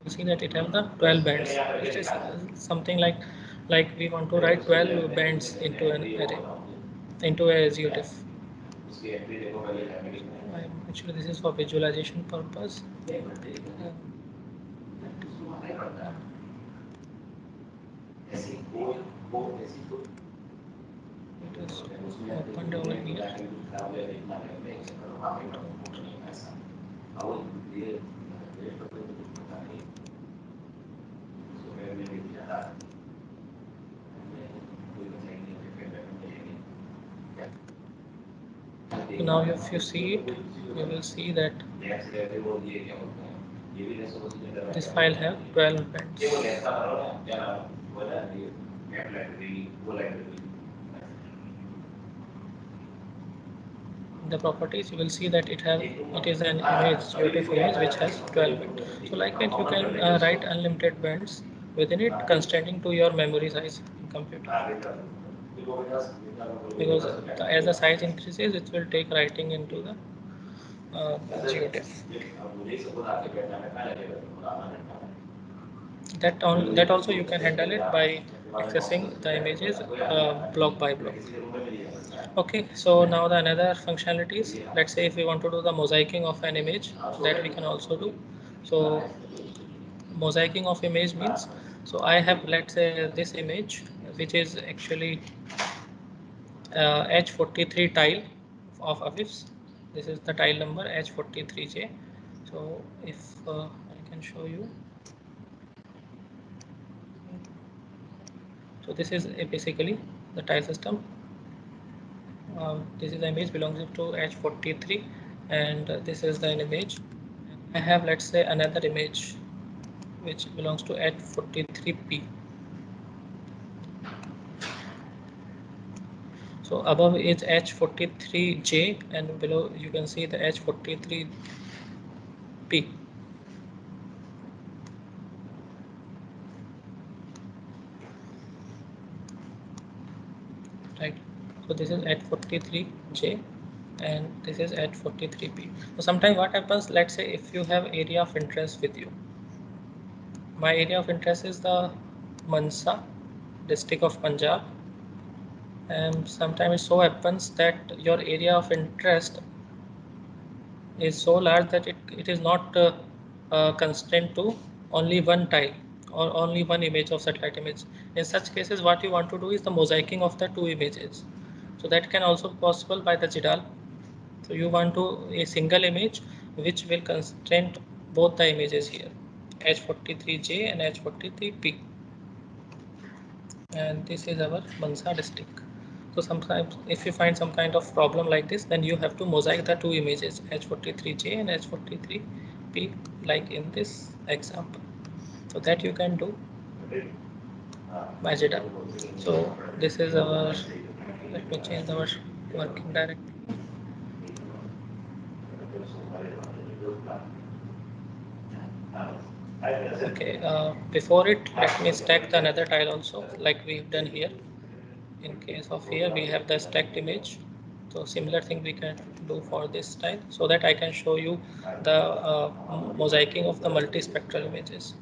You see that it have the 12 bands. It is something like we want to write 12 bands into an array, into a GeoTIFF. Actually this is for visualization purpose. It is opened over here. So now if you see it, you will see that this file have 12 bands. The properties, you will see that it is an image, GeoTIFF image which has 12 bits. So like that you can write unlimited bands within it, constraining to your memory size in computer. Because as the size increases, it will take writing into the GeoTIFF. That also you can handle it by accessing the images block by block. Okay, so now the another functionalities. Let's say if we want to do the mosaicing of an image, that we can also do. So mosaicing of image means, so I have, let's say, this image which is actually H43 tile of AFIFS. This is the tile number H43J. So if I can show you. So this is basically the tile system. This is the image belongs to H43, and this is the image. I have, let's say, another image which belongs to H43P. So above is H43J, and below you can see the H43P. Right. So this is H43J, and this is H43P. So sometimes what happens, let's say if you have area of interest with you. My area of interest is the Mansa district of Punjab, and sometimes it so happens that your area of interest is so large that it is not constrained to only one tile or only one image of satellite image. In such cases, what you want to do is the mosaicing of the two images. So that can also be possible by the GDAL. So you want to a single image which will constrain both the images here, H43J and H43P. And this is our Mansa district. So sometimes if you find some kind of problem like this, then you have to mosaic the two images H43J and H43P, like in this example. So that you can do by GDAL. So this is our, let me change our working directory. Okay, before it, let me stack the another tile also, like we've done here. In case of here, we have the stacked image. So similar thing we can do for this tile, so that I can show you the mosaicing of the multispectral images.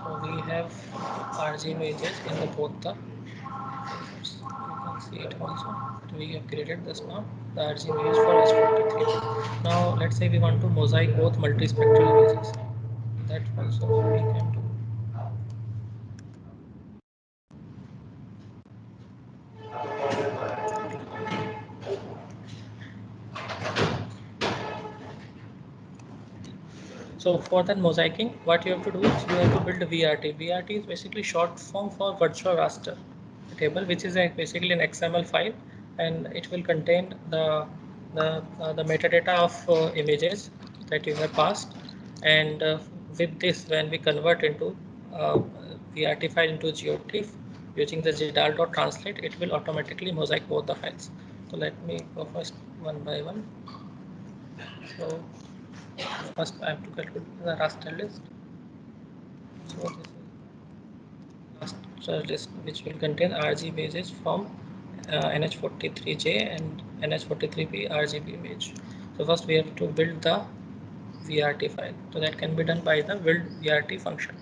So we have RG images in the both the papers. You can see it also. We have created this now, the RG image for H43. Now let's say we want to mosaic both multispectral images. That also we can do. So for that mosaicing, what you have to do is you have to build a VRT. VRT is basically short form for virtual raster table, which is basically an XML file, and it will contain the metadata of images that you have passed. And with this, when we convert into VRT file into GeoTIFF using the GDAL.translate, it will automatically mosaic both the files. So let me go first one by one. So first I have to calculate the raster list. So this is raster list which will contain RG images from NH43J and NH43P RGB image. So first we have to build the VRT file. So that can be done by the build VRT function.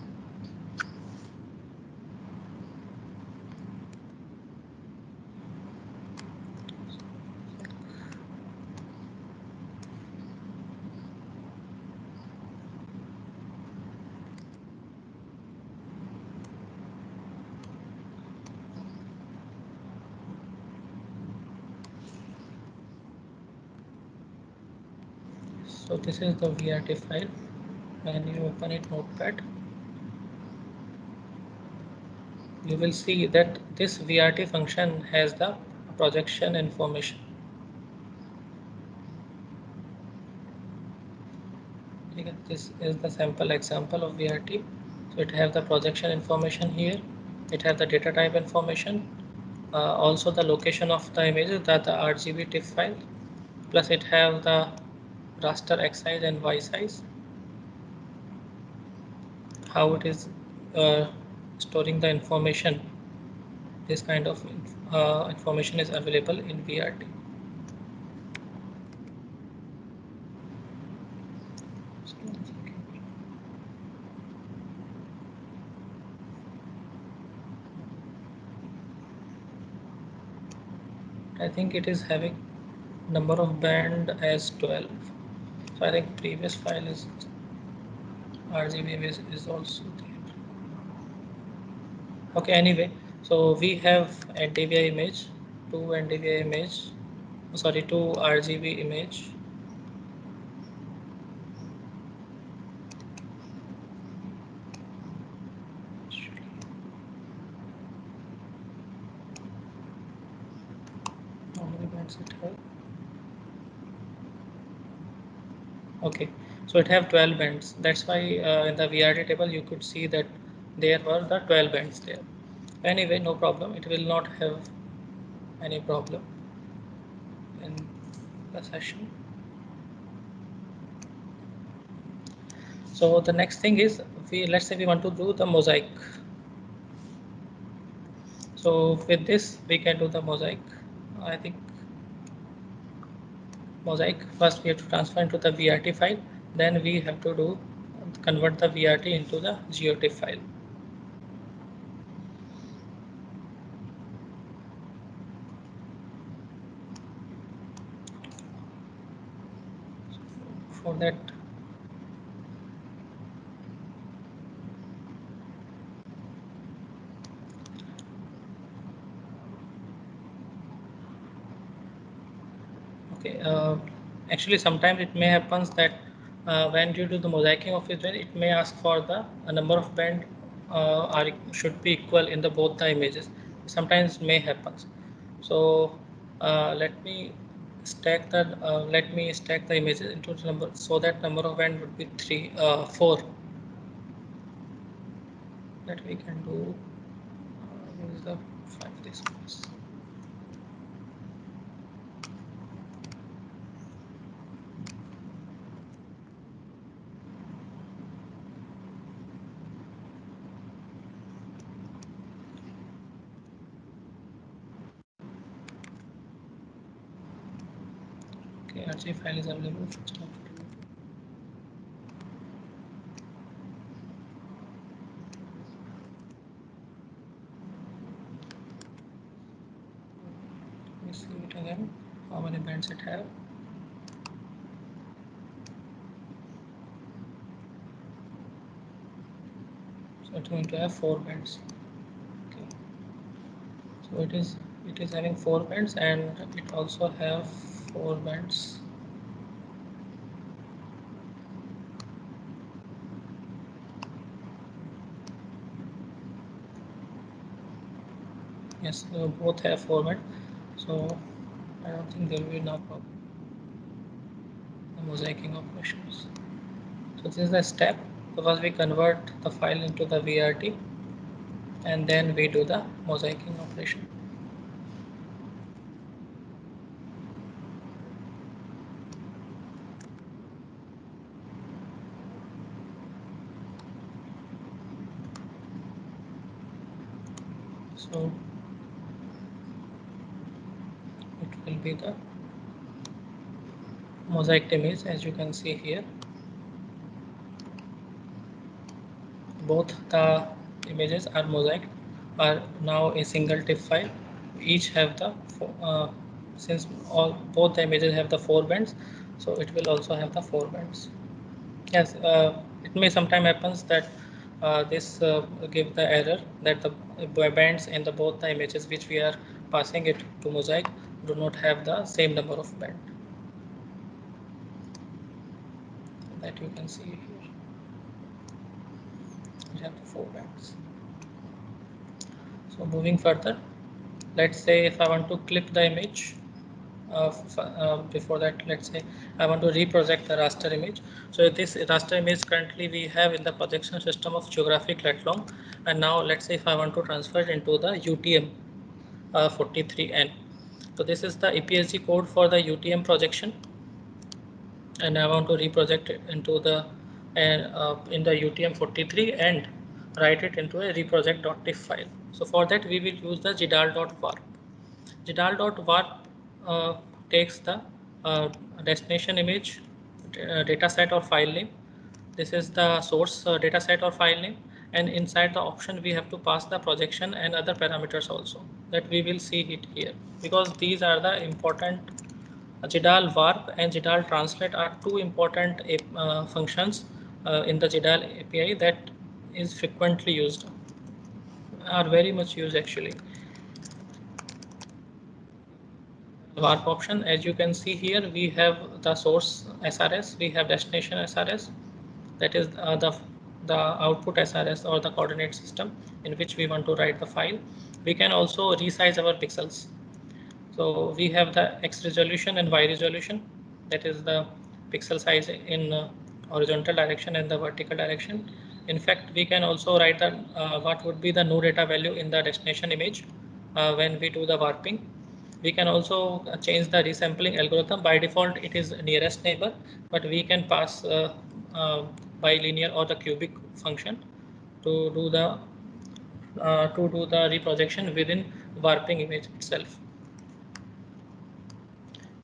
So this is the VRT file. When you open it notepad, you will see that this VRT function has the projection information. This is the sample example of VRT. So it has the projection information here. It has the data type information. Also the location of the images, that the RGB TIFF file. Plus it have the raster X size and Y size. How it is storing the information. This kind of information is available in VRT. I think it is having number of band as 12. So I think previous file is RGB is also there. Okay, anyway, so we have NDVI image, two NDVI image, sorry, two RGB image. How many bands it have? Okay, so it have 12 bands. That's why in the VRT table you could see that there were the 12 bands there. Anyway, no problem. It will not have any problem in the session. So the next thing is, let's say we want to do the mosaic. So with this we can do the mosaic. I think mosaic, first we have to transfer into the VRT file, then we have to do convert the VRT into the GeoTIFF file. For that, okay, actually sometimes it may happens that when you do the mosaicing of it, it may ask for the number of band should be equal in the both the images. Sometimes may happens. So let me stack the images into the number, so that number of band would be 4. That we can do. Where is the 5 this is. Okay, RG file is available. First me see it again, how many bands it have. So it's going to have 4 bands. Okay. So it is having 4 bands, and it also have 4 bands. Yes, both have 4 bands. So I don't think there will be no problem. The mosaicing operations. So this is the step. So first we convert the file into the VRT, and then we do the mosaicing operation. So it will be the mosaic image, as you can see here. Both the images are mosaic, are now a single TIFF file. Each have the since both the images have the 4 bands, so it will also have the 4 bands. Yes, it may sometime happens that this give the error that the bands in the both the images which we are passing it to mosaic do not have the same number of band, that you can see here. We have the 4 bands. So moving further, let's say if I want to clip the image, before that, let's say I want to reproject the raster image. So this raster image currently we have in the projection system of geographic lat-long, and now let's say if I want to transfer it into the UTM 43N. So this is the EPSG code for the UTM projection, and I want to reproject it into the in the UTM 43 and write it into a reproject.tif file. So for that we will use the GDAL.warp. GDAL.warp takes the destination image dataset or file name. This is the source dataset or file name, and inside the option we have to pass the projection and other parameters also, that we will see it here, because these are the important. GDAL warp and GDAL translate are two important functions in the GDAL API that is frequently used, are very much used actually. Warp option, as you can see here, we have the source SRS, we have destination SRS, that is the output SRS or the coordinate system in which we want to write the file. We can also resize our pixels. So we have the X resolution and Y resolution, that is the pixel size in horizontal direction and the vertical direction. In fact, we can also write the what would be the no data value in the destination image when we do the warping. We can also change the resampling algorithm. By default, it is nearest neighbor, but we can pass bilinear or the cubic function to do the reprojection within warping image itself.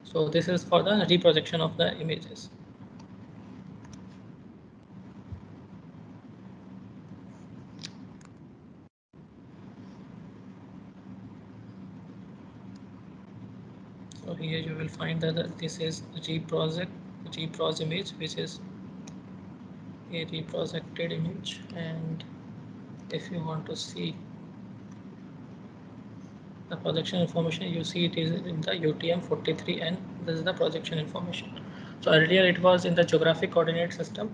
So this is for the reprojection of the images. So here you will find that this is GPROS image, which is a reprojected image, and if you want to see the projection information, you see it is in the UTM 43N. This is the projection information. So earlier it was in the geographic coordinate system.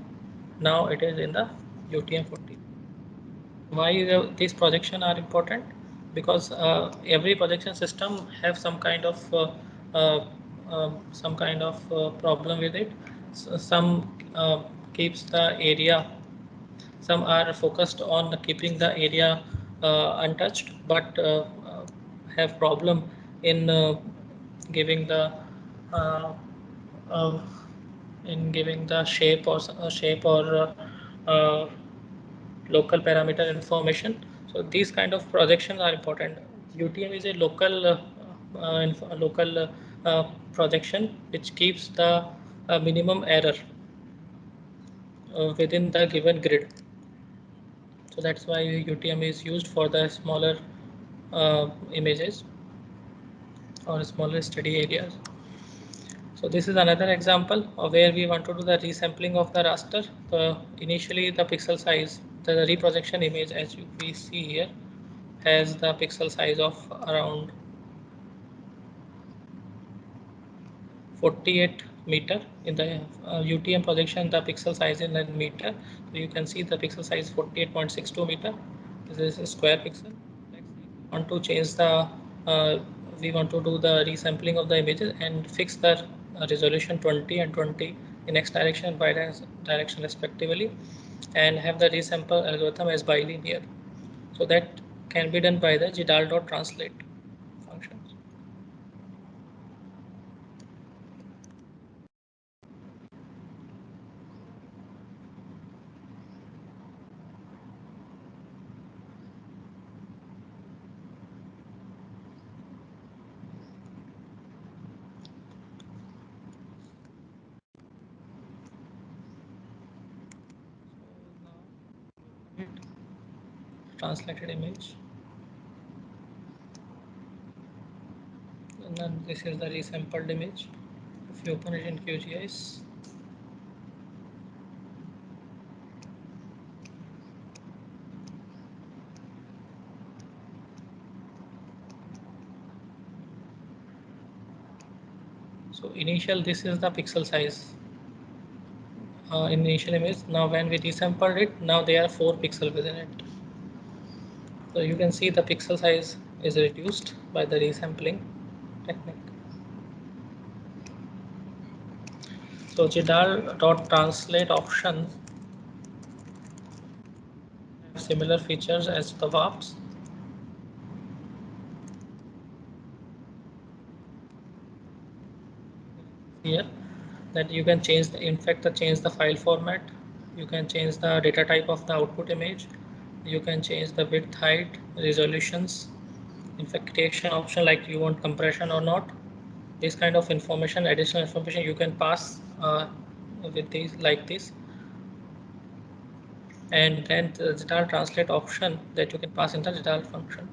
Now it is in the UTM 40. Why these projection are important? Because every projection system have some kind of problem with it. So some keeps the area, some are focused on keeping the area untouched, but have problem in giving the uh, uh, shape or local parameter information. So these kind of projections are important. UTM is a local projection which keeps the minimum error within the given grid. So that's why UTM is used for the smaller images for smaller steady areas. So this is another example of where we want to do the resampling of the raster. Initially the pixel size, the reprojection image as we see here has the pixel size of around 48 meter. In the UTM projection the pixel size in meter, so you can see the pixel size 48.62 meter. This is a square pixel. Want to change the we want to do the resampling of the images and fix the resolution 20 and 20 in x direction and y direction respectively, and have the resample algorithm as bilinear. So that can be done by the GDAL.translate functions. Translated image, and then this is the resampled image. If you open it in QGIS, so initial this is the pixel size in initial image. Now when we resampled it, now there are 4 pixels within it. So you can see the pixel size is reduced by the resampling technique. So GDAL.translate option have similar features as the VARPs. Here that you can change change the file format, you can change the data type of the output image, you can change the width, height, resolutions, inflection option like you want compression or not. This kind of information, additional information you can pass with these like this, and then the GDAL translate option that you can pass in the GDAL function.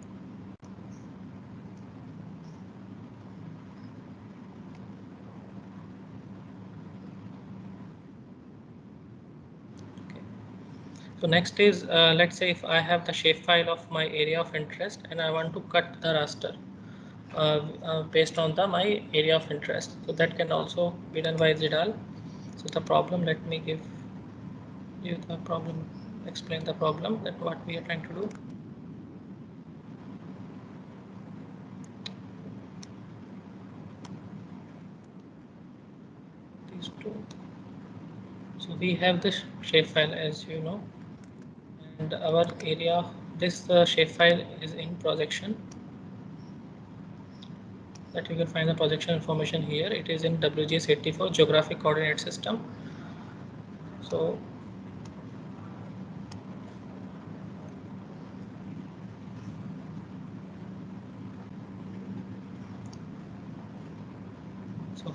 Okay. So next is let's say if I have the shapefile of my area of interest and I want to cut the raster based on my area of interest. So that can also be done by GDAL. So the problem, let me give you the problem, explain the problem that what we are trying to do. These two. So we have this shapefile as you know, and our area, this shapefile is in projection. That you can find the projection information here. It is in WGS84 geographic coordinate system. So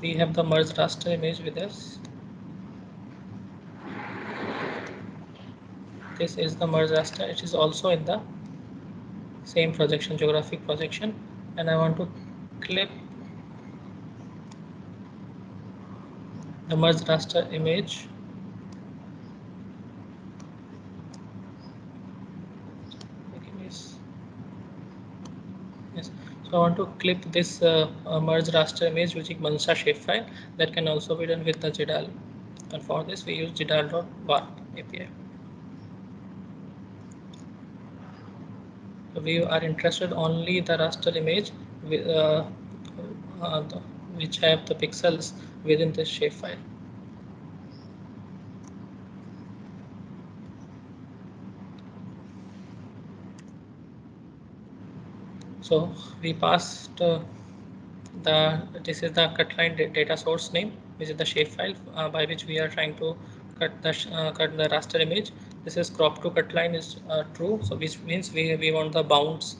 we have the merged raster image with us. This is the merged raster. It is also in the same projection, geographic projection, and I want to clip the merged raster image. Yes. So I want to clip this merged raster image using Mansa shapefile. That can also be done with the GDAL, and for this we use GDAL.warp API. So we are interested only the raster image with, which have the pixels within this shapefile. So we passed this is the cutline data source name, which is the shapefile by which we are trying to cut the raster image. This is crop to cutline is true, so which means we want the bounds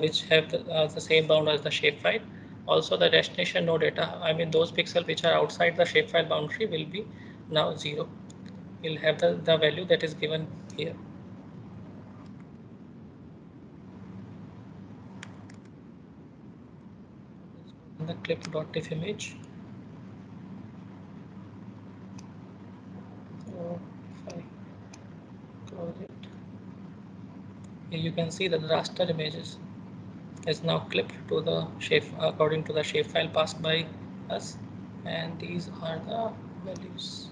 which have the same bound as the shapefile. Also the destination node data, I mean those pixels which are outside the shapefile boundary will be now 0. We'll have the value that is given here. the clip.tif image. So if I close it, here you can see that the raster images is now clipped to the shape according to the shapefile passed by us, and these are the values.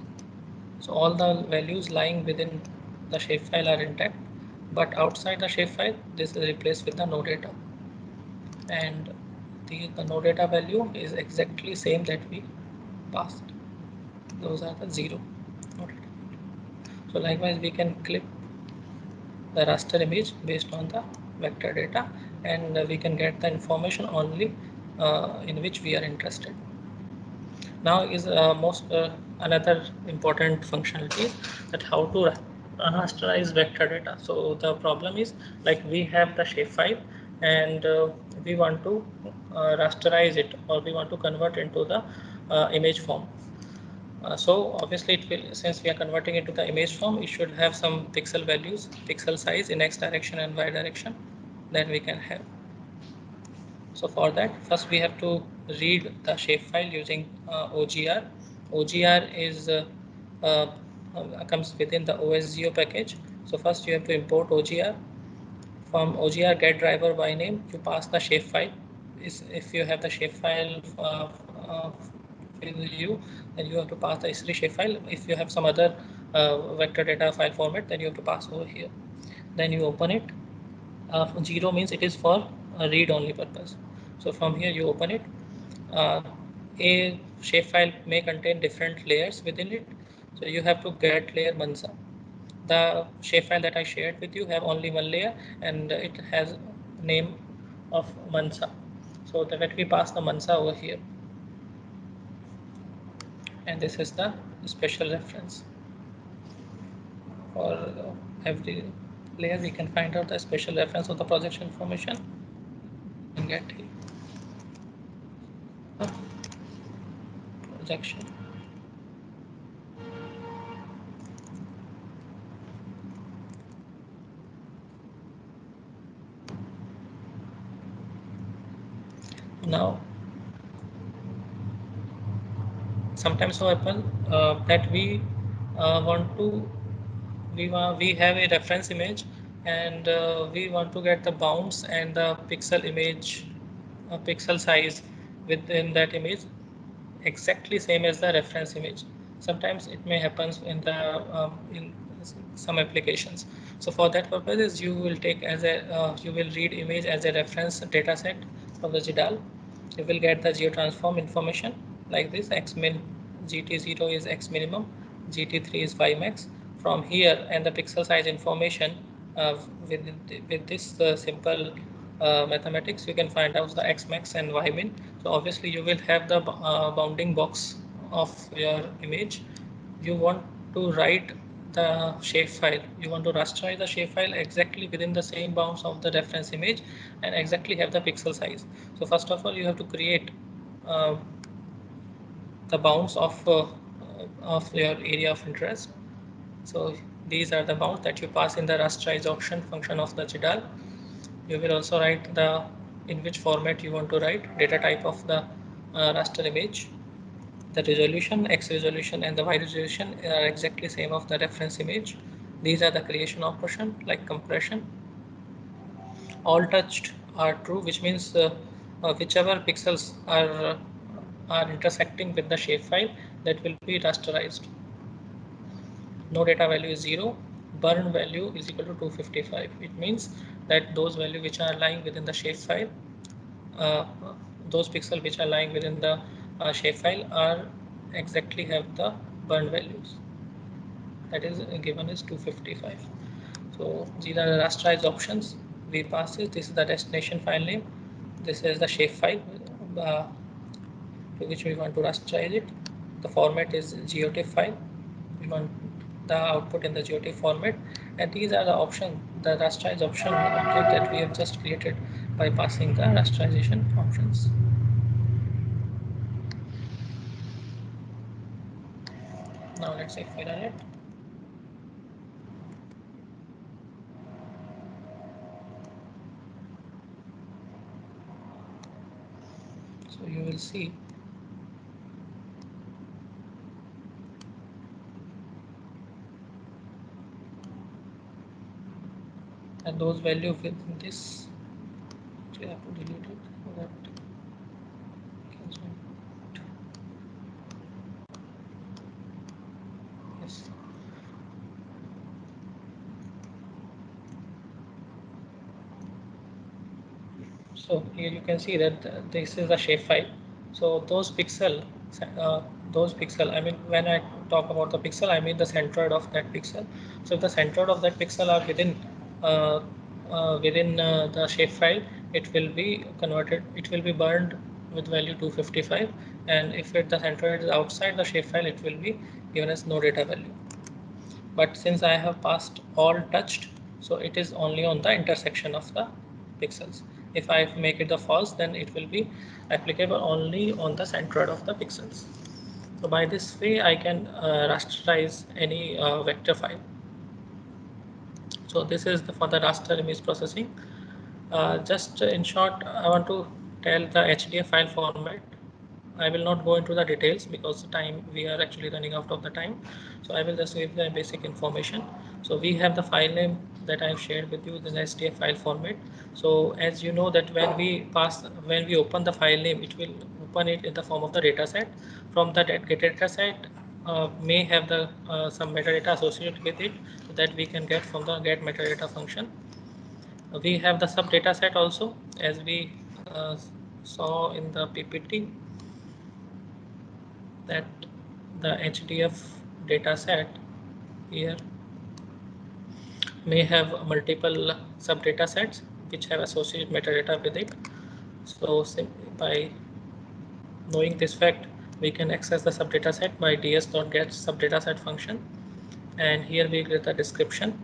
So all the values lying within the shapefile are intact, but outside the shapefile, this is replaced with the no data, and the no data value is exactly same that we passed. Those are the zero no data. So likewise, we can clip the raster image based on the vector data, and we can get the information only in which we are interested. Now is most another important functionality that how to rasterize vector data. So the problem is, like, we have the shapefile and we want to rasterize it, or we want to convert into the image form. So obviously it will, since we are converting it to the image form, it should have some pixel values, pixel size in x direction and y direction that we can have. So for that, first we have to read the shapefile using OGR. OGR is comes within the OSGeo package. So first you have to import OGR. From OGR get driver by name, you pass the shapefile. If you have the shapefile with you, then you have to pass the S3 shapefile. If you have some other vector data file format, then you have to pass over here. Then you open it. 0 means it is for read only purpose. So from here you open it. A shapefile may contain different layers within it. So you have to get layer Mansa. The shapefile that I shared with you have only one layer, and it has name of Mansa. So that we pass the Mansa over here. And this is the special reference. For every layer we can find out the special reference of the projection information and get here. Projection. Now, sometimes what happen that we want to we have a reference image, and we want to get the bounds and the pixel image pixel size within that image exactly same as the reference image. Sometimes it may happen in the in some applications. So for that purposes, you will take as a you will read image as a reference data set from the GDAL. You will get the geotransform information like this: x min, GT0 is x minimum, GT3 is y max. From here, and the pixel size information with this simple mathematics, you can find out the x max and y min. So obviously you will have the bounding box of your image. You want to write the shapefile, you want to rasterize the shapefile exactly within the same bounds of the reference image and exactly have the pixel size. So first of all, you have to create the bounds of your area of interest. So these are the bounds that you pass in the rasterize option function of the GDAL. You will also write the in which format you want to write, data type of the raster image. The resolution, X resolution and the Y resolution are exactly same of the reference image. These are the creation operation like compression. All touched are true, which means whichever pixels are intersecting with the shapefile, that will be rasterized. No data value is 0. Burn value is equal to 255. It means that those values which are lying within the shapefile, uh, those pixels which are lying within the shapefile are exactly have the burn values. That is given is 255. So these are the rasterized options. We pass it. This is the destination file name. This is the shapefile uh, to which we want to rasterize it. The format is GeoTIFF file. We want the output in the GeoTIFF format, and these are the options, the rasterize option object that we have just created by passing the rasterization options. Now let's say if we run it. So you will see and those values within this, actually I have to delete it so that yes. So here you can see that this is the shapefile. So uh, those pixel, I mean, when I talk about the pixel, I mean the centroid of that pixel. So if the centroid of that pixel are uh, within the shapefile, it will be converted, it will be burned with value 255. And if the centroid is outside the shapefile, it will be given as no data value. But since I have passed all touched, so it is only on the intersection of the pixels. If I make it the false, then it will be applicable only on the centroid of the pixels. So by this way, I can rasterize any vector file. So this is for the raster image processing. Just in short, I want to tell the HDF file format. I will not go into the details because we are actually running out of the time. So I will just give the basic information. So we have the file name that I have shared with you, the HDF file format. So as you know that when we open the file name, it will open it in the form of the data set. From the data set may have the some metadata associated with it that we can get from the get metadata function. We have the sub data set also, as we saw in the PPT, that the HDF data set here may have multiple sub data sets which have associated metadata with it. So by knowing this fact, we can access the sub data set by ds.get sub data set function, and here we get the description.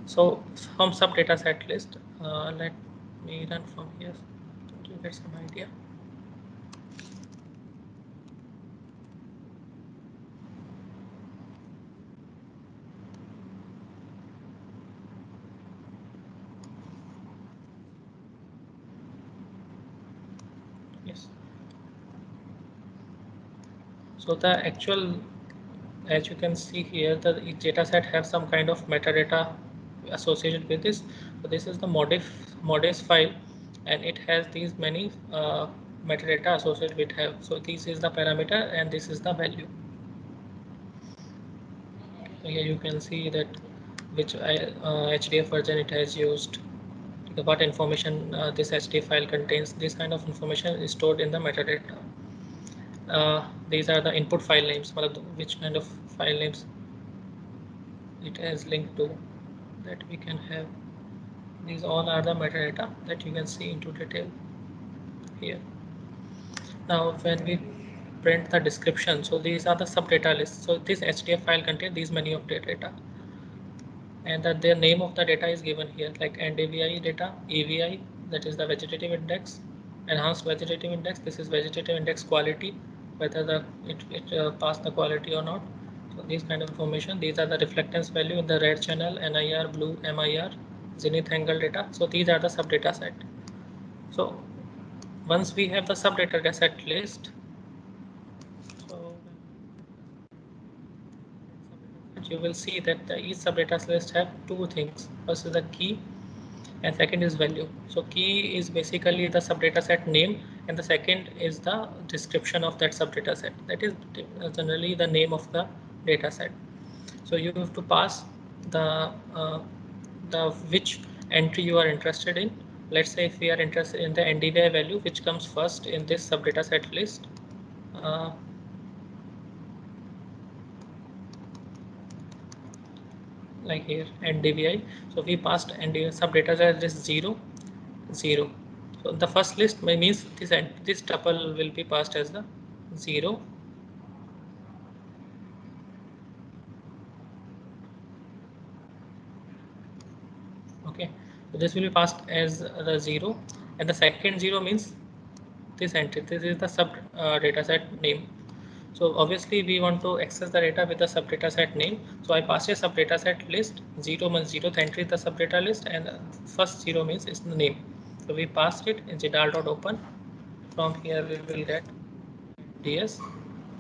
So from sub data set list, let me run from here to get some idea. Yes. So the actual, as you can see here, the each data set have some kind of metadata associated with this. So this is the modif file, and it has these many metadata associated with have. So this is the parameter and this is the value. So here you can see that which HDF version it has used, what information this HDF file contains. This kind of information is stored in the metadata. These are the input file names, which kind of file names it has linked to, that we can have. These all are the metadata that you can see into detail here. Now when we print the description, so these are the subdata lists. So this HDF file contains these many of data, and that the name of the data is given here, like NDVI data, EVI, that is the vegetative index, enhanced vegetative index, this is vegetative index quality, whether it passed the quality or not. So these kind of information, these are the reflectance value in the red channel, NIR, blue MIR, zenith angle data. So these are the subdata set. So once we have the subdata set list, so you will see that each subdata list have two things. First is the key, and second is value. So key is basically the subdata set name, and the second is the description of that subdata set. That is generally the name of the data set. So you have to pass the which entry you are interested in. Let's say if we are interested in the NDVI value, which comes first in this subdata set list. Like here NDVI. So we passed NDVI subdata set is 0, 0. So the first list means this tuple will be passed as the 0. Okay, so this will be passed as the 0, and the second 0 means this entry. This is the sub data set name. So obviously we want to access the data with the subdata set name. So I pass a subdata set list. 0 means 0th entry in the subdata list, and first 0 means it's the name. So we passed it in GDAL.open. From here we will get ds.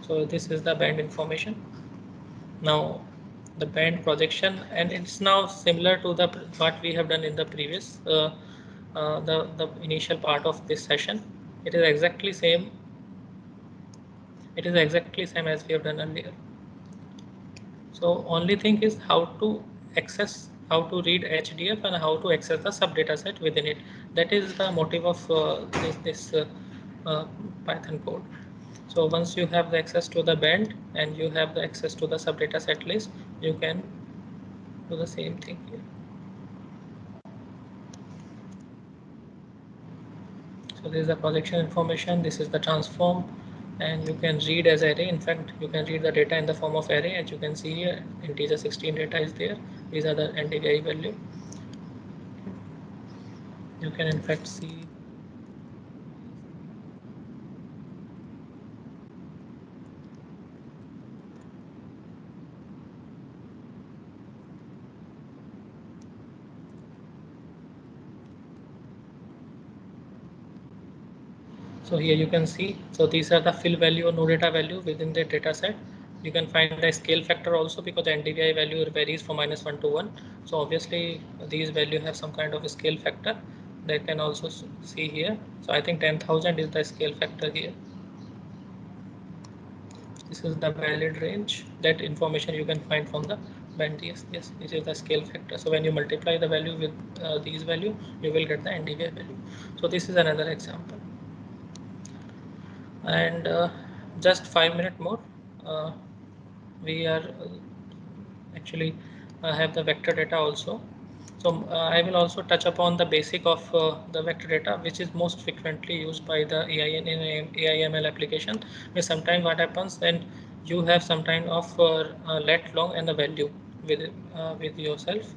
So this is the band information. Now the band projection, and it's now similar to the what we have done in the previous the initial part of this session. It is exactly same. It is exactly same as we have done earlier. So only thing is how to access, how to read HDF and how to access the sub data set within it. That is the motive of this Python code. So once you have the access to the band and you have the access to the sub data set list, you can do the same thing here. So this is the projection information, this is the transform, and you can read as array. In fact, you can read the data in the form of array. As you can see here, integer 16 data is there. These are the NDVI value. You can in fact see so here you can see, so these are the fill value or no data value within the data set. You can find the scale factor also because the NDVI value varies from -1 to 1. So obviously these value have some kind of a scale factor. They can also see here. So I think 10,000 is the scale factor here. This is the valid range. That information you can find from the band. Yes, this is the scale factor. So when you multiply the value with these value, you will get the NDVI value. So this is another example. And just 5 minutes more. We are actually have the vector data also. So I will also touch upon the basic of the vector data, which is most frequently used by the AI/ML application. Where sometimes what happens, then you have some kind of let long and the value with yourself,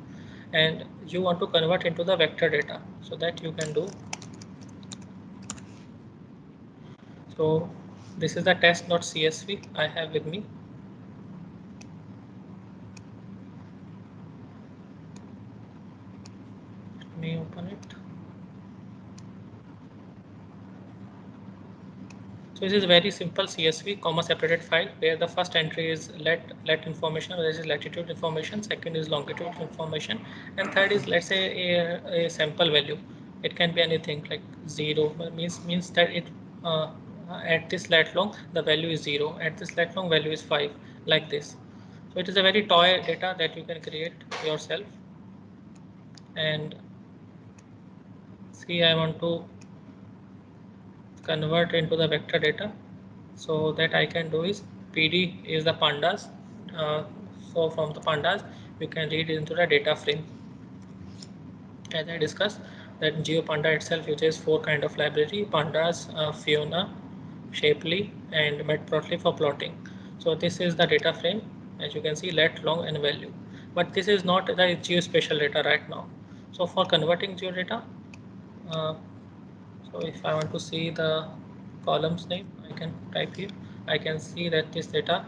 and you want to convert into the vector data. So that you can do. So this is the test.csv I have with me. Let me open it. So this is a very simple CSV comma separated file where the first entry is let information, this is latitude information, second is longitude information, and third is, let's say, a sample value. It can be anything like 0, means that it at this lat long the value is 0, at this lat long value is 5, like this. So it is a very toy data that you can create yourself. And see, I want to convert into the vector data. So that I can do is PD is the pandas. So from the pandas you can read into the data frame. As I discussed, that GeoPanda itself uses 4 kind of library: pandas, Fiona, Shapely, and Matplotlib for plotting. So this is the data frame. As you can see, let, long, and value. But this is not the geospatial data right now. So for converting geodata, uh, so if I want to see the columns name, I can type here. I can see that this data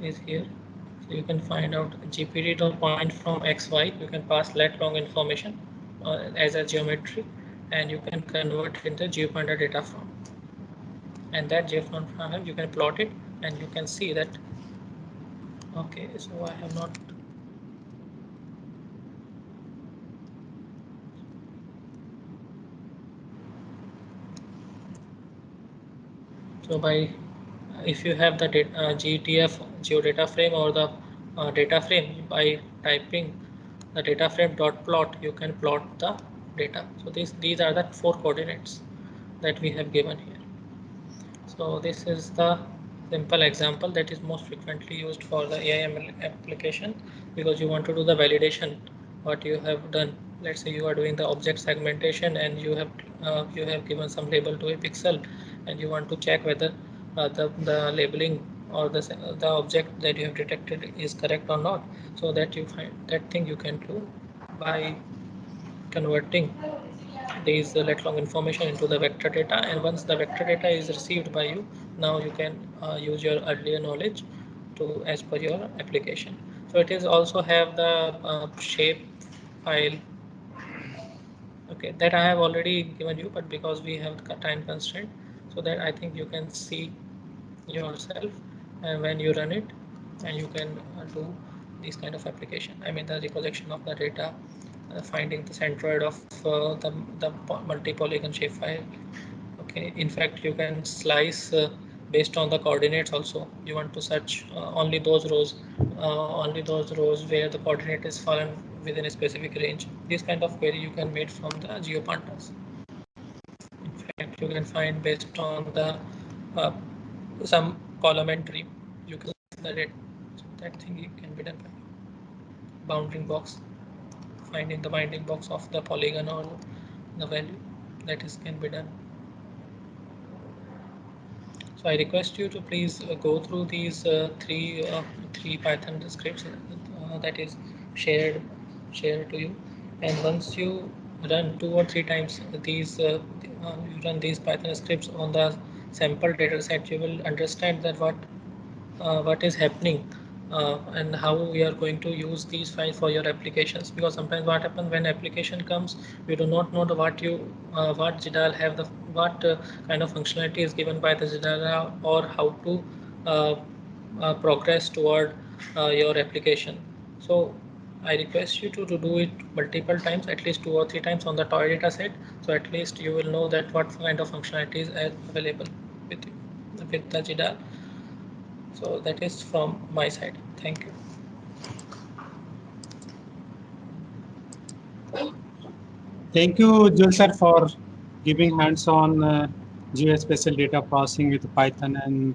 is here. So you can find out gpd.point from xy. You can pass let long information as a geometry, and you can convert it into GeoPanda data from. And that GeoPanda you can plot it, and you can see that. Okay, so I have not. So by if you have the GTF geodata frame or the data frame, by typing the data frame dot plot, you can plot the data. So these are the 4 coordinates that we have given here. So this is the simple example that is most frequently used for the AI/ML application, because you want to do the validation what you have done. Let's say you are doing the object segmentation and you have given some label to a pixel, and you want to check whether the labeling or the object that you have detected is correct or not. So that you find that thing you can do by converting these let long information into the vector data. And once the vector data is received by you, now you can use your earlier knowledge to as per your application. So it is also have the shape file. Okay, that I have already given you, but because we have time constraint, so that I think you can see yourself when you run it, and you can do this kind of application. I mean the recollection of the data, finding the centroid of the multi-polygon shapefile. Okay, in fact you can slice based on the coordinates also. You want to search only those rows where the coordinate is fallen within a specific range. This kind of query you can make from the GeoPandas. In fact, you can find based on the some column entry, you can that it. So that thing it can be done by bounding box, finding the bounding box of the polygon or the value. That is can be done. So I request you to please go through these three Python scripts that is shared to you, and once you run 2 or 3 times you run these Python scripts on the sample data set, you will understand that what is happening and how we are going to use these files for your applications. Because sometimes what happens when application comes, we do not know what GDAL have the what kind of functionality is given by the GDAL, or how to progress toward your application. So I request you to do it multiple times, at least 2 or 3 times on the toy data set. So at least you will know that what kind of functionality is available with you, with the GDAL. So that is from my side. Thank you. Thank you, Jules sir, for giving hands-on geospatial data processing with Python and